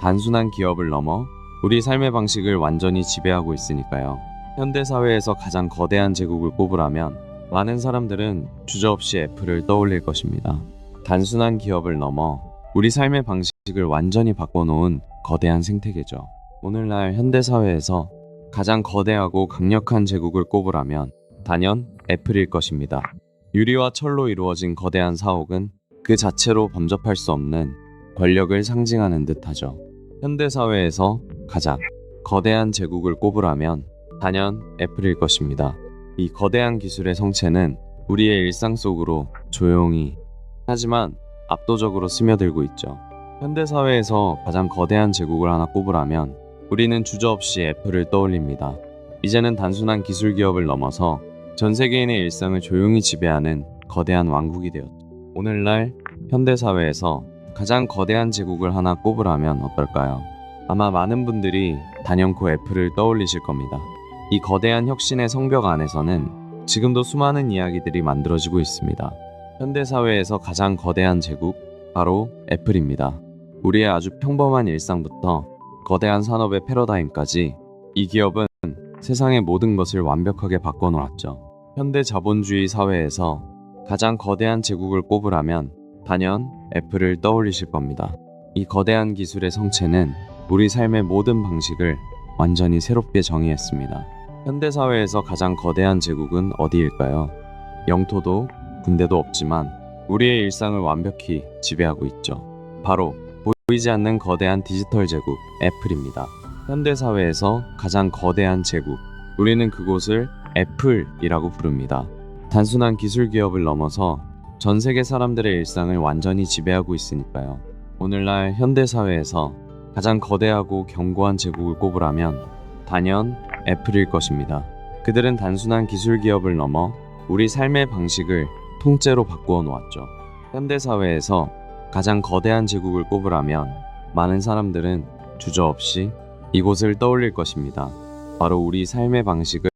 단순한 기업을 넘어 우리 삶의 방식을 완전히 지배하고 있으니까요. 현대사회에서 가장 거대한 제국을 꼽으라면 많은 사람들은 주저없이 애플을 떠올릴 것입니다. 단순한 기업을 넘어 우리 삶의 방식을 완전히 바꿔놓은 거대한 생태계죠. 오늘날 현대사회에서 가장 거대하고 강력한 제국을 꼽으라면 단연 애플일 것입니다. 유리와 철로 이루어진 거대한 사옥은 그 자체로 범접할 수 없는 권력을 상징하는 듯하죠. 현대사회에서 가장 거대한 제국을 꼽으라면 단연 애플일 것입니다. 이 거대한 기술의 성체는 우리의 일상 속으로 조용히 하지만 압도적으로 스며들고 있죠. 현대사회에서 가장 거대한 제국을 하나 꼽으라면 우리는 주저없이 애플을 떠올립니다. 이제는 단순한 기술 기업을 넘어서 전 세계인의 일상을 조용히 지배하는 거대한 왕국이 되었죠. 오늘날 현대사회에서 가장 거대한 제국을 하나 꼽으라면 어떨까요? 아마 많은 분들이 단연코 애플을 떠올리실 겁니다. 이 거대한 혁신의 성벽 안에서는 지금도 수많은 이야기들이 만들어지고 있습니다. 현대사회에서 가장 거대한 제국, 바로 애플입니다. 우리의 아주 평범한 일상부터 거대한 산업의 패러다임까지 이 기업은 세상의 모든 것을 완벽하게 바꿔놓았죠. 현대 자본주의 사회에서 가장 거대한 제국을 꼽으라면 단연 애플을 떠올리실 겁니다. 이 거대한 기술의 성체는 우리 삶의 모든 방식을 완전히 새롭게 정의했습니다. 현대 사회에서 가장 거대한 제국은 어디일까요? 영토도 군대도 없지만 우리의 일상을 완벽히 지배하고 있죠. 바로 보이지 않는 거대한 디지털 제국 애플입니다. 현대 사회에서 가장 거대한 제국, 우리는 그곳을 애플이라고 부릅니다. 단순한 기술 기업을 넘어서 전 세계 사람들의 일상을 완전히 지배하고 있으니까요. 오늘날 현대 사회에서 가장 거대하고 견고한 제국을 꼽으라면 단연 애플일 것입니다. 그들은 단순한 기술 기업을 넘어 우리 삶의 방식을 통째로 바꾸어 놓았죠. 현대 사회에서 가장 거대한 제국을 꼽으라면 많은 사람들은 주저없이 이곳을 떠올릴 것입니다. 바로 우리 삶의 방식을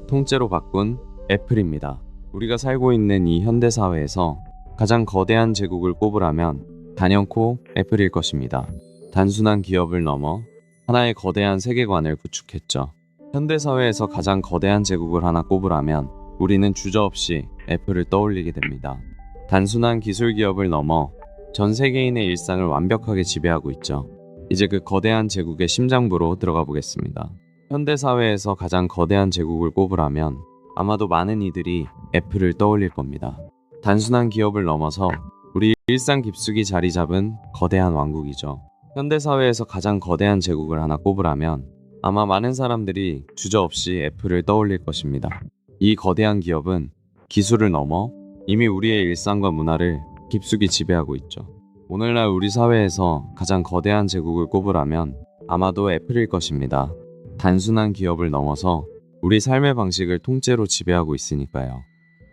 통째로 바꾼 애플입니다. 우리가 살고 있는 이 현대 사회에서 가장 거대한 제국을 꼽으라면 단연코 애플일 것입니다. 단순한 기업을 넘어 하나의 거대한 세계관을 구축했죠. 현대 사회에서 가장 거대한 제국을 하나 꼽으라면 우리는 주저없이 애플을 떠올리게 됩니다. 단순한 기술 기업을 넘어 전 세계인의 일상을 완벽하게 지배하고 있죠. 이제 그 거대한 제국의 심장부로 들어가 보겠습니다. 현대 사회에서 가장 거대한 제국을 꼽으라면 아마도 많은 이들이 애플을 떠올릴 겁니다. 단순한 기업을 넘어서 우리 일상 깊숙이 자리 잡은 거대한 왕국이죠. 현대 사회에서 가장 거대한 제국을 하나 꼽으라면 아마 많은 사람들이 주저없이 애플을 떠올릴 것입니다. 이 거대한 기업은 기술을 넘어 이미 우리의 일상과 문화를 깊숙이 지배하고 있죠. 오늘날 우리 사회에서 가장 거대한 제국을 꼽으라면 아마도 애플일 것입니다. 단순한 기업을 넘어서 우리 삶의 방식을 통째로 지배하고 있으니까요.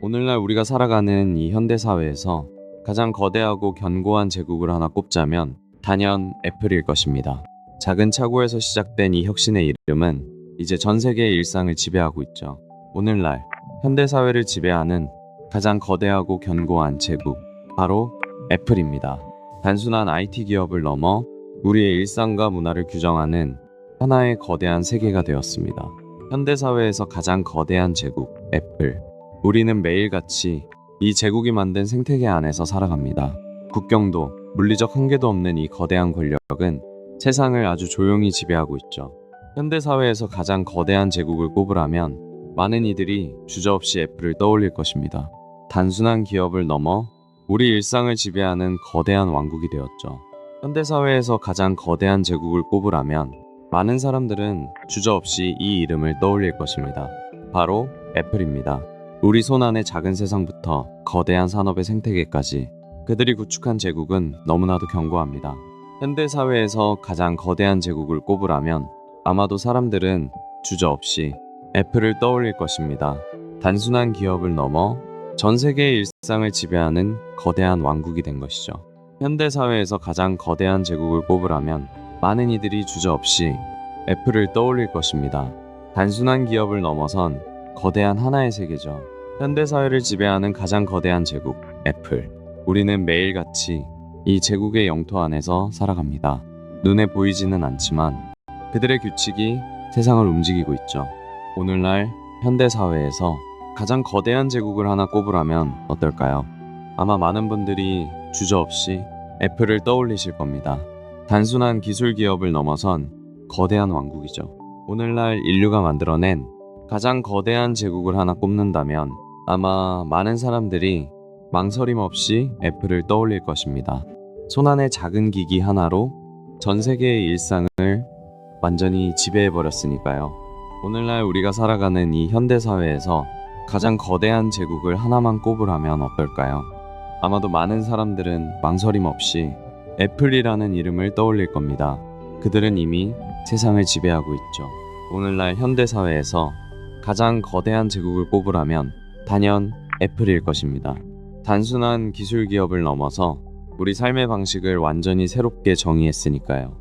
오늘날 우리가 살아가는 이 현대 사회에서 가장 거대하고 견고한 제국을 하나 꼽자면 단연 애플일 것입니다. 작은 차고에서 시작된 이 혁신의 이름은 이제 전 세계의 일상을 지배하고 있죠. 오늘날 현대 사회를 지배하는 가장 거대하고 견고한 제국, 바로 애플입니다. 단순한 IT 기업을 넘어 우리의 일상과 문화를 규정하는 하나의 거대한 세계가 되었습니다. 현대 사회에서 가장 거대한 제국, 애플. 우리는 매일같이 이 제국이 만든 생태계 안에서 살아갑니다. 국경도 물리적 한계도 없는 이 거대한 권력은 세상을 아주 조용히 지배하고 있죠. 현대 사회에서 가장 거대한 제국을 꼽으라면 많은 이들이 주저없이 애플을 떠올릴 것입니다. 단순한 기업을 넘어 우리 일상을 지배하는 거대한 왕국이 되었죠. 현대 사회에서 가장 거대한 제국을 꼽으라면 많은 사람들은 주저없이 이 이름을 떠올릴 것입니다. 바로 애플입니다. 우리 손안의 작은 세상부터 거대한 산업의 생태계까지 그들이 구축한 제국은 너무나도 견고합니다. 현대 사회에서 가장 거대한 제국을 꼽으라면 아마도 사람들은 주저없이 애플을 떠올릴 것입니다. 단순한 기업을 넘어 전 세계의 일상을 지배하는 거대한 왕국이 된 것이죠. 현대 사회에서 가장 거대한 제국을 꼽으라면 많은 이들이 주저없이 애플을 떠올릴 것입니다. 단순한 기업을 넘어선 거대한 하나의 세계죠. 현대 사회를 지배하는 가장 거대한 제국, 애플. 우리는 매일같이 이 제국의 영토 안에서 살아갑니다. 눈에 보이지는 않지만 그들의 규칙이 세상을 움직이고 있죠. 오늘날 현대 사회에서 가장 거대한 제국을 하나 꼽으라면 어떨까요? 아마 많은 분들이 주저없이 애플을 떠올리실 겁니다. 단순한 기술 기업을 넘어선 거대한 왕국이죠. 오늘날 인류가 만들어낸 가장 거대한 제국을 하나 꼽는다면 아마 많은 사람들이 망설임 없이 애플을 떠올릴 것입니다. 손안의 작은 기기 하나로 전 세계의 일상을 완전히 지배해버렸으니까요. 오늘날 우리가 살아가는 이 현대 사회에서 가장 거대한 제국을 하나만 꼽으라면 어떨까요? 아마도 많은 사람들은 망설임 없이 애플이라는 이름을 떠올릴 겁니다. 그들은 이미 세상을 지배하고 있죠. 오늘날 현대 사회에서 가장 거대한 제국을 꼽으라면 단연 애플일 것입니다. 단순한 기술 기업을 넘어서 우리 삶의 방식을 완전히 새롭게 정의했으니까요.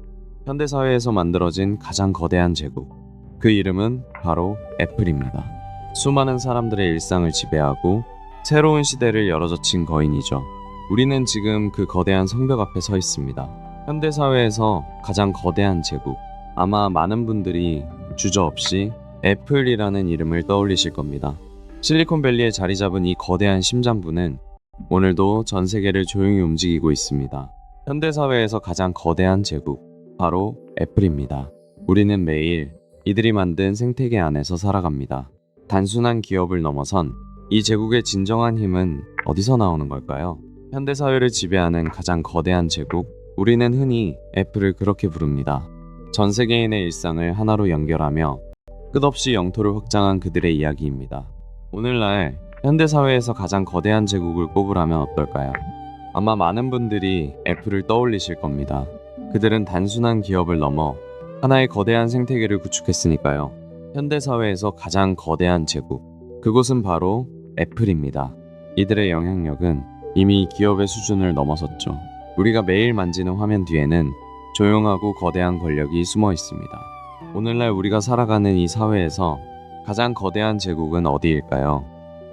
현대 사회에서 만들어진 가장 거대한 제국, 그 이름은 바로 애플입니다. 수많은 사람들의 일상을 지배하고 새로운 시대를 열어젖힌 거인이죠. 우리는 지금 그 거대한 성벽 앞에 서 있습니다. 현대사회에서 가장 거대한 제국. 아마 많은 분들이 주저없이 애플이라는 이름을 떠올리실 겁니다. 실리콘밸리에 자리 잡은 이 거대한 심장부는 오늘도 전 세계를 조용히 움직이고 있습니다. 현대사회에서 가장 거대한 제국, 바로 애플입니다. 우리는 매일 이들이 만든 생태계 안에서 살아갑니다. 단순한 기업을 넘어선 이 제국의 진정한 힘은 어디서 나오는 걸까요? 현대사회를 지배하는 가장 거대한 제국, 우리는 흔히 애플을 그렇게 부릅니다. 전 세계인의 일상을 하나로 연결하며 끝없이 영토를 확장한 그들의 이야기입니다. 오늘날 현대사회에서 가장 거대한 제국을 꼽으라면 어떨까요? 아마 많은 분들이 애플을 떠올리실 겁니다. 그들은 단순한 기업을 넘어 하나의 거대한 생태계를 구축했으니까요. 현대사회에서 가장 거대한 제국, 그곳은 바로 애플입니다. 이들의 영향력은 이미 기업의 수준을 넘어섰죠. 우리가 매일 만지는 화면 뒤에는 조용하고 거대한 권력이 숨어 있습니다. 오늘날 우리가 살아가는 이 사회에서 가장 거대한 제국은 어디일까요?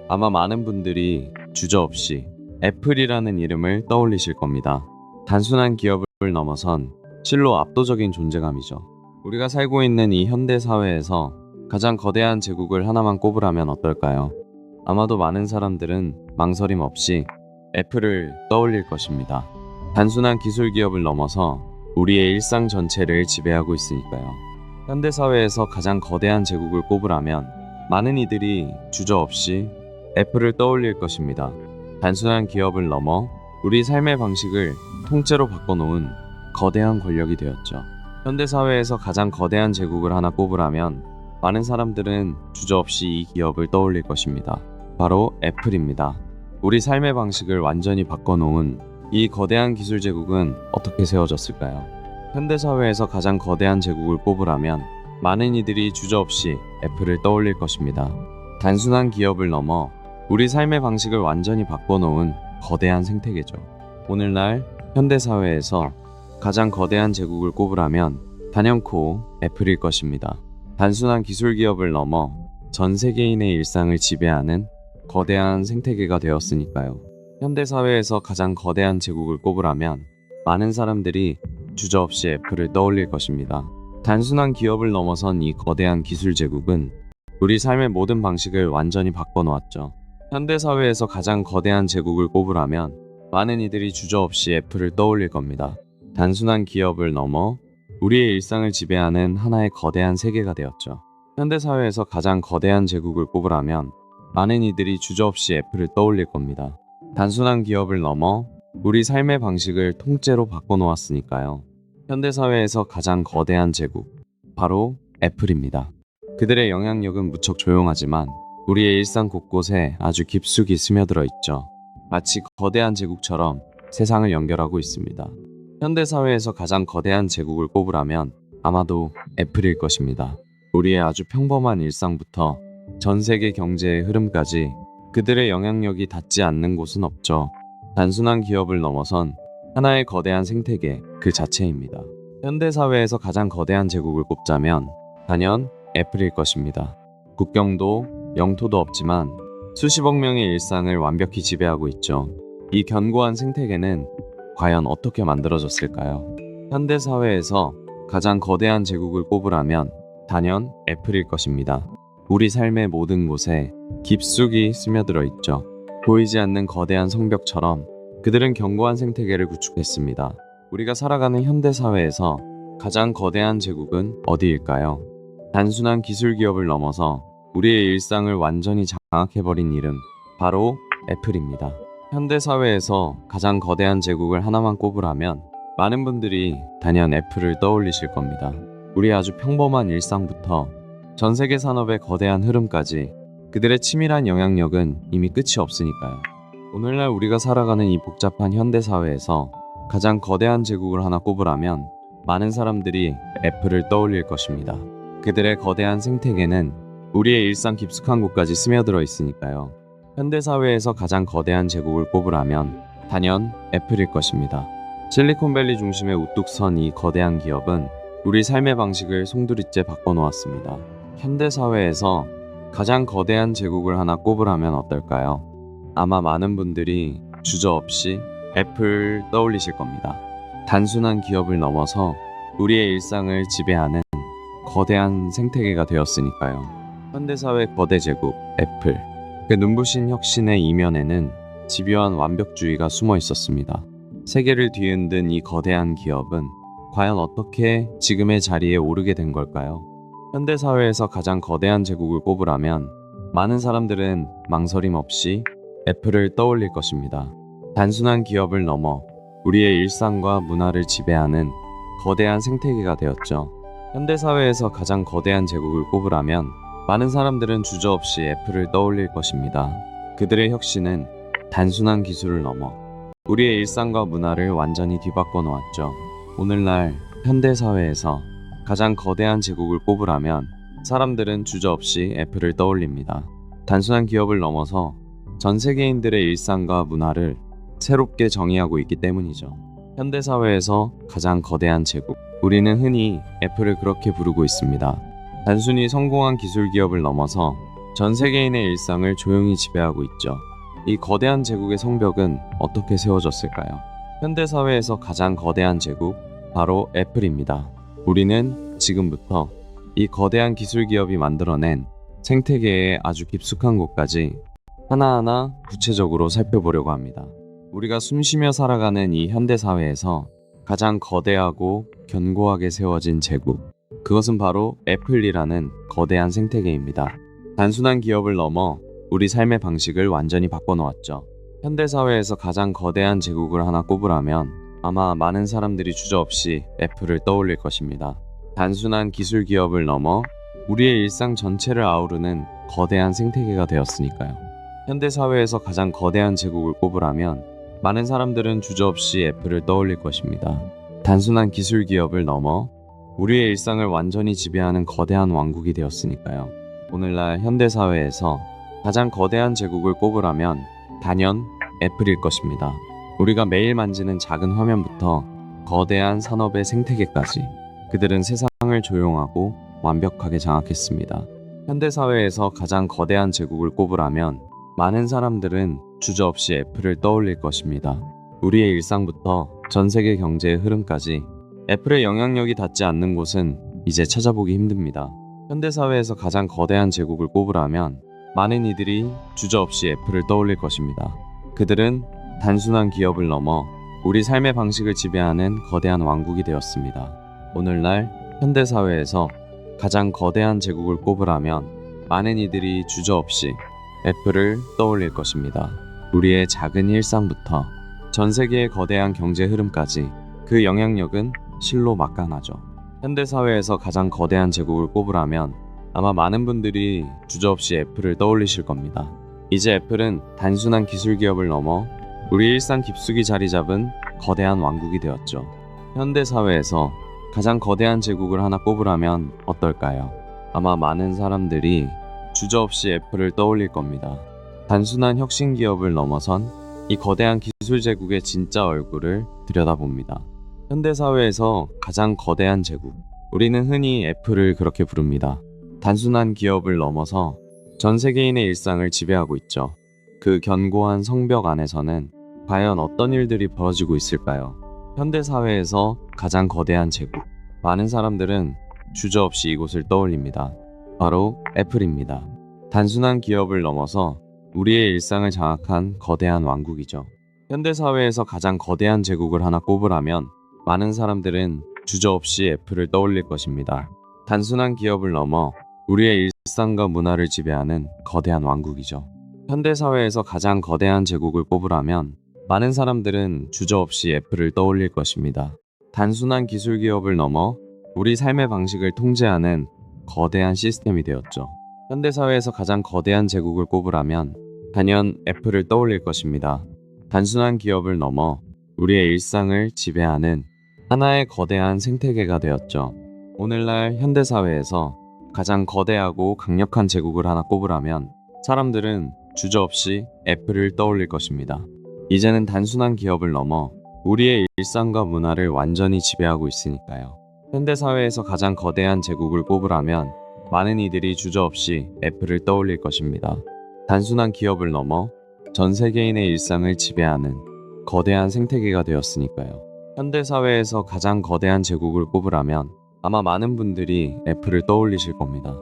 아마 많은 분들이 주저없이 애플이라는 이름을 떠올리실 겁니다. 단순한 기업을 넘어선 실로 압도적인 존재감이죠. 우리가 살고 있는 이 현대 사회에서 가장 거대한 제국을 하나만 꼽으라면 어떨까요? 아마도 많은 사람들은 망설임 없이 애플을 떠올릴 것입니다. 단순한 기술 기업을 넘어서 우리의 일상 전체를 지배하고 있으니까요. 현대 사회에서 가장 거대한 제국을 꼽으라면 많은 이들이 주저없이 애플을 떠올릴 것입니다. 단순한 기업을 넘어 우리 삶의 방식을 통째로 바꿔놓은 거대한 권력이 되었죠. 현대 사회에서 가장 거대한 제국을 하나 꼽으라면 많은 사람들은 주저없이 이 기업을 떠올릴 것입니다. 바로 애플입니다. 우리 삶의 방식을 완전히 바꿔놓은 이 거대한 기술 제국은 어떻게 세워졌을까요? 현대 사회에서 가장 거대한 제국을 꼽으라면 많은 이들이 주저없이 애플을 떠올릴 것입니다. 단순한 기업을 넘어 우리 삶의 방식을 완전히 바꿔놓은 거대한 생태계죠. 오늘날 현대 사회에서 가장 거대한 제국을 꼽으라면 단연코 애플일 것입니다. 단순한 기술 기업을 넘어 전 세계인의 일상을 지배하는 거대한 생태계가 되었으니까요. 현대 사회에서 가장 거대한 제국을 꼽으라면 많은 사람들이 주저없이 애플을 떠올릴 것입니다. 단순한 기업을 넘어선 이 거대한 기술 제국은 우리 삶의 모든 방식을 완전히 바꿔놓았죠. 현대 사회에서 가장 거대한 제국을 꼽으라면 많은 이들이 주저없이 애플을 떠올릴 겁니다. 단순한 기업을 넘어 우리의 일상을 지배하는 하나의 거대한 세계가 되었죠. 현대 사회에서 가장 거대한 제국을 꼽으라면 많은 이들이 주저없이 애플을 떠올릴 겁니다. 단순한 기업을 넘어 우리 삶의 방식을 통째로 바꿔놓았으니까요. 현대사회에서 가장 거대한 제국, 바로 애플입니다. 그들의 영향력은 무척 조용하지만 우리의 일상 곳곳에 아주 깊숙이 스며들어 있죠. 마치 거대한 제국처럼 세상을 연결하고 있습니다. 현대사회에서 가장 거대한 제국을 꼽으라면 아마도 애플일 것입니다. 우리의 아주 평범한 일상부터 전 세계 경제의 흐름까지 그들의 영향력이 닿지 않는 곳은 없죠. 단순한 기업을 넘어선 하나의 거대한 생태계 그 자체입니다. 현대사회에서 가장 거대한 제국을 꼽자면 단연 애플일 것입니다. 국경도 영토도 없지만 수십억 명의 일상을 완벽히 지배하고 있죠. 이 견고한 생태계는 과연 어떻게 만들어졌을까요? 현대사회에서 가장 거대한 제국을 꼽으라면 단연 애플일 것입니다. 우리 삶의 모든 곳에 깊숙이 스며들어 있죠. 보이지 않는 거대한 성벽처럼 그들은 견고한 생태계를 구축했습니다. 우리가 살아가는 현대사회에서 가장 거대한 제국은 어디일까요? 단순한 기술 기업을 넘어서 우리의 일상을 완전히 장악해버린 이름, 바로 애플입니다. 현대사회에서 가장 거대한 제국을 하나만 꼽으라면 많은 분들이 단연 애플을 떠올리실 겁니다. 우리 아주 평범한 일상부터 전 세계 산업의 거대한 흐름까지 그들의 치밀한 영향력은 이미 끝이 없으니까요. 오늘날 우리가 살아가는 이 복잡한 현대 사회에서 가장 거대한 제국을 하나 꼽으라면 많은 사람들이 애플을 떠올릴 것입니다. 그들의 거대한 생태계는 우리의 일상 깊숙한 곳까지 스며들어 있으니까요. 현대 사회에서 가장 거대한 제국을 꼽으라면 단연 애플일 것입니다. 실리콘밸리 중심에 우뚝 선 이 거대한 기업은 우리 삶의 방식을 송두리째 바꿔놓았습니다. 현대 사회에서 가장 거대한 제국을 하나 꼽으라면 어떨까요? 아마 많은 분들이 주저없이 애플 떠올리실 겁니다. 단순한 기업을 넘어서 우리의 일상을 지배하는 거대한 생태계가 되었으니까요. 현대사회 거대 제국 애플, 그 눈부신 혁신의 이면에는 집요한 완벽주의가 숨어 있었습니다. 세계를 뒤흔든 이 거대한 기업은 과연 어떻게 지금의 자리에 오르게 된 걸까요? 현대사회에서 가장 거대한 제국을 꼽으라면 많은 사람들은 망설임 없이 애플을 떠올릴 것입니다. 단순한 기업을 넘어 우리의 일상과 문화를 지배하는 거대한 생태계가 되었죠. 현대사회에서 가장 거대한 제국을 꼽으라면 많은 사람들은 주저없이 애플을 떠올릴 것입니다. 그들의 혁신은 단순한 기술을 넘어 우리의 일상과 문화를 완전히 뒤바꿔 놓았죠. 오늘날 현대사회에서 가장 거대한 제국을 꼽으라면 사람들은 주저없이 애플을 떠올립니다. 단순한 기업을 넘어서 전 세계인들의 일상과 문화를 새롭게 정의하고 있기 때문이죠. 현대사회에서 가장 거대한 제국, 우리는 흔히 애플을 그렇게 부르고 있습니다. 단순히 성공한 기술 기업을 넘어서 전 세계인의 일상을 조용히 지배하고 있죠. 이 거대한 제국의 성벽은 어떻게 세워졌을까요? 현대사회에서 가장 거대한 제국, 바로 애플입니다. 우리는 지금부터 이 거대한 기술 기업이 만들어낸 생태계의 아주 깊숙한 곳까지 하나하나 구체적으로 살펴보려고 합니다. 우리가 숨쉬며 살아가는 이 현대사회에서 가장 거대하고 견고하게 세워진 제국, 그것은 바로 애플이라는 거대한 생태계입니다. 단순한 기업을 넘어 우리 삶의 방식을 완전히 바꿔놓았죠. 현대사회에서 가장 거대한 제국을 하나 꼽으라면 아마 많은 사람들이 주저없이 애플을 떠올릴 것입니다. 단순한 기술 기업을 넘어 우리의 일상 전체를 아우르는 거대한 생태계가 되었으니까요. 현대사회에서 가장 거대한 제국을 꼽으라면 많은 사람들은 주저없이 애플을 떠올릴 것입니다. 단순한 기술 기업을 넘어 우리의 일상을 완전히 지배하는 거대한 왕국이 되었으니까요. 오늘날 현대사회에서 가장 거대한 제국을 꼽으라면 단연 애플일 것입니다. 우리가 매일 만지는 작은 화면부터 거대한 산업의 생태계까지 그들은 세상을 조용하고 완벽하게 장악했습니다. 현대사회에서 가장 거대한 제국을 꼽으라면 많은 사람들은 주저없이 애플을 떠올릴 것입니다. 우리의 일상부터 전 세계 경제의 흐름까지 애플의 영향력이 닿지 않는 곳은 이제 찾아보기 힘듭니다. 현대사회에서 가장 거대한 제국을 꼽으라면 많은 이들이 주저없이 애플을 떠올릴 것입니다. 그들은 단순한 기업을 넘어 우리 삶의 방식을 지배하는 거대한 왕국이 되었습니다. 오늘날 현대사회에서 가장 거대한 제국을 꼽으라면 많은 이들이 주저없이 애플을 떠올릴 것입니다. 우리의 작은 일상부터 전 세계의 거대한 경제 흐름까지 그 영향력은 실로 막강하죠. 현대사회에서 가장 거대한 제국을 꼽으라면 아마 많은 분들이 주저없이 애플을 떠올리실 겁니다. 이제 애플은 단순한 기술 기업을 넘어 우리 일상 깊숙이 자리 잡은 거대한 왕국이 되었죠. 현대사회에서 가장 거대한 제국을 하나 꼽으라면 어떨까요? 아마 많은 사람들이 주저없이 애플을 떠올릴 겁니다. 단순한 혁신 기업을 넘어선 이 거대한 기술 제국의 진짜 얼굴을 들여다봅니다. 현대사회에서 가장 거대한 제국, 우리는 흔히 애플을 그렇게 부릅니다. 단순한 기업을 넘어서 전 세계인의 일상을 지배하고 있죠. 그 견고한 성벽 안에서는 과연 어떤 일들이 벌어지고 있을까요? 현대사회에서 가장 거대한 제국, 많은 사람들은 주저없이 이곳을 떠올립니다. 바로 애플입니다. 단순한 기업을 넘어서 우리의 일상을 장악한 거대한 왕국이죠. 현대사회에서 가장 거대한 제국을 하나 꼽으라면 많은 사람들은 주저없이 애플을 떠올릴 것입니다. 단순한 기업을 넘어 우리의 일상과 문화를 지배하는 거대한 왕국이죠. 현대사회에서 가장 거대한 제국을 꼽으라면 많은 사람들은 주저없이 애플을 떠올릴 것입니다. 단순한 기술 기업을 넘어 우리 삶의 방식을 통제하는 거대한 시스템이 되었죠. 현대사회에서 가장 거대한 제국을 꼽으라면 단연 애플을 떠올릴 것입니다. 단순한 기업을 넘어 우리의 일상을 지배하는 하나의 거대한 생태계가 되었죠. 오늘날 현대사회에서 가장 거대하고 강력한 제국을 하나 꼽으라면 사람들은 주저없이 애플을 떠올릴 것입니다. 이제는 단순한 기업을 넘어 우리의 일상과 문화를 완전히 지배하고 있으니까요. 현대사회에서 가장 거대한 제국을 꼽으라면 많은 이들이 주저없이 애플을 떠올릴 것입니다. 단순한 기업을 넘어 전 세계인의 일상을 지배하는 거대한 생태계가 되었으니까요. 현대사회에서 가장 거대한 제국을 꼽으라면 아마 많은 분들이 애플을 떠올리실 겁니다.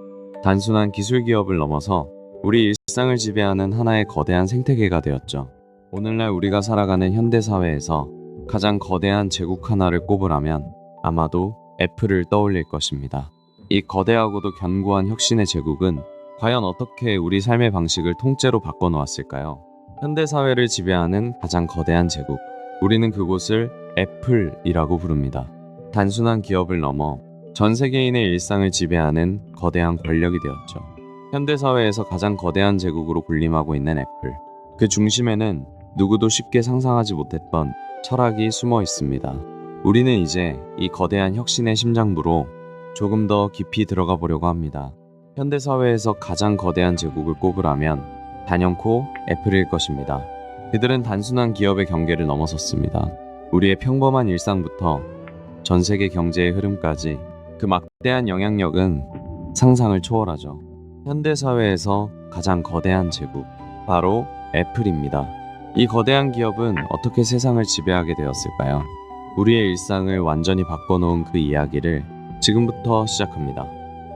단순한 기술 기업을 넘어서 우리 일상을 지배하는 하나의 거대한 생태계가 되었죠. 오늘날 우리가 살아가는 현대사회에서 가장 거대한 제국 하나를 꼽으라면 아마도 애플을 떠올릴 것입니다. 이 거대하고도 견고한 혁신의 제국은 과연 어떻게 우리 삶의 방식을 통째로 바꿔놓았을까요? 현대사회를 지배하는 가장 거대한 제국. 우리는 그곳을 애플이라고 부릅니다. 단순한 기업을 넘어 전 세계인의 일상을 지배하는 거대한 권력이 되었죠. 현대사회에서 가장 거대한 제국으로 군림하고 있는 애플. 그 중심에는 누구도 쉽게 상상하지 못했던 철학이 숨어 있습니다. 우리는 이제 이 거대한 혁신의 심장부로 조금 더 깊이 들어가 보려고 합니다. 현대사회에서 가장 거대한 제국을 꼽으라면 단연코 애플일 것입니다. 그들은 단순한 기업의 경계를 넘어섰습니다. 우리의 평범한 일상부터 전 세계 경제의 흐름까지 그 막대한 영향력은 상상을 초월하죠. 현대사회에서 가장 거대한 제국, 바로 애플입니다. 이 거대한 기업은 어떻게 세상을 지배하게 되었을까요? 우리의 일상을 완전히 바꿔놓은 그 이야기를 지금부터 시작합니다.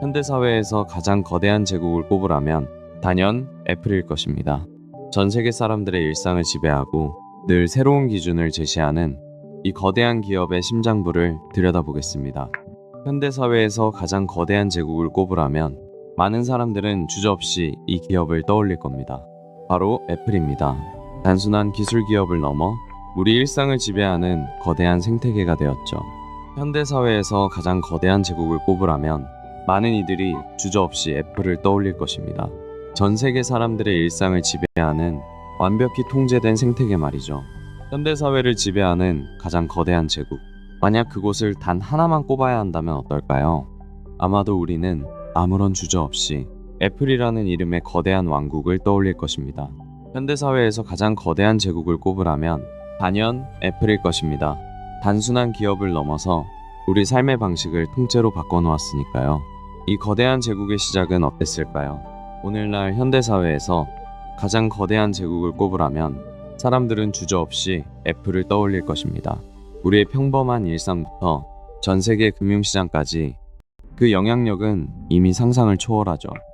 현대사회에서 가장 거대한 제국을 꼽으라면 단연 애플일 것입니다. 전 세계 사람들의 일상을 지배하고 늘 새로운 기준을 제시하는 이 거대한 기업의 심장부를 들여다보겠습니다. 현대사회에서 가장 거대한 제국을 꼽으라면 많은 사람들은 주저없이 이 기업을 떠올릴 겁니다. 바로 애플입니다. 단순한 기술 기업을 넘어 우리 일상을 지배하는 거대한 생태계가 되었죠. 현대사회에서 가장 거대한 제국을 꼽으라면 많은 이들이 주저없이 애플을 떠올릴 것입니다. 전 세계 사람들의 일상을 지배하는 완벽히 통제된 생태계 말이죠. 현대사회를 지배하는 가장 거대한 제국. 만약 그곳을 단 하나만 꼽아야 한다면 어떨까요? 아마도 우리는 아무런 주저없이 애플이라는 이름의 거대한 왕국을 떠올릴 것입니다. 현대사회에서 가장 거대한 제국을 꼽으라면 단연 애플일 것입니다. 단순한 기업을 넘어서 우리 삶의 방식을 통째로 바꿔놓았으니까요. 이 거대한 제국의 시작은 어땠을까요? 오늘날 현대사회에서 가장 거대한 제국을 꼽으라면 사람들은 주저없이 애플을 떠올릴 것입니다. 우리의 평범한 일상부터 전 세계 금융시장까지 그 영향력은 이미 상상을 초월하죠.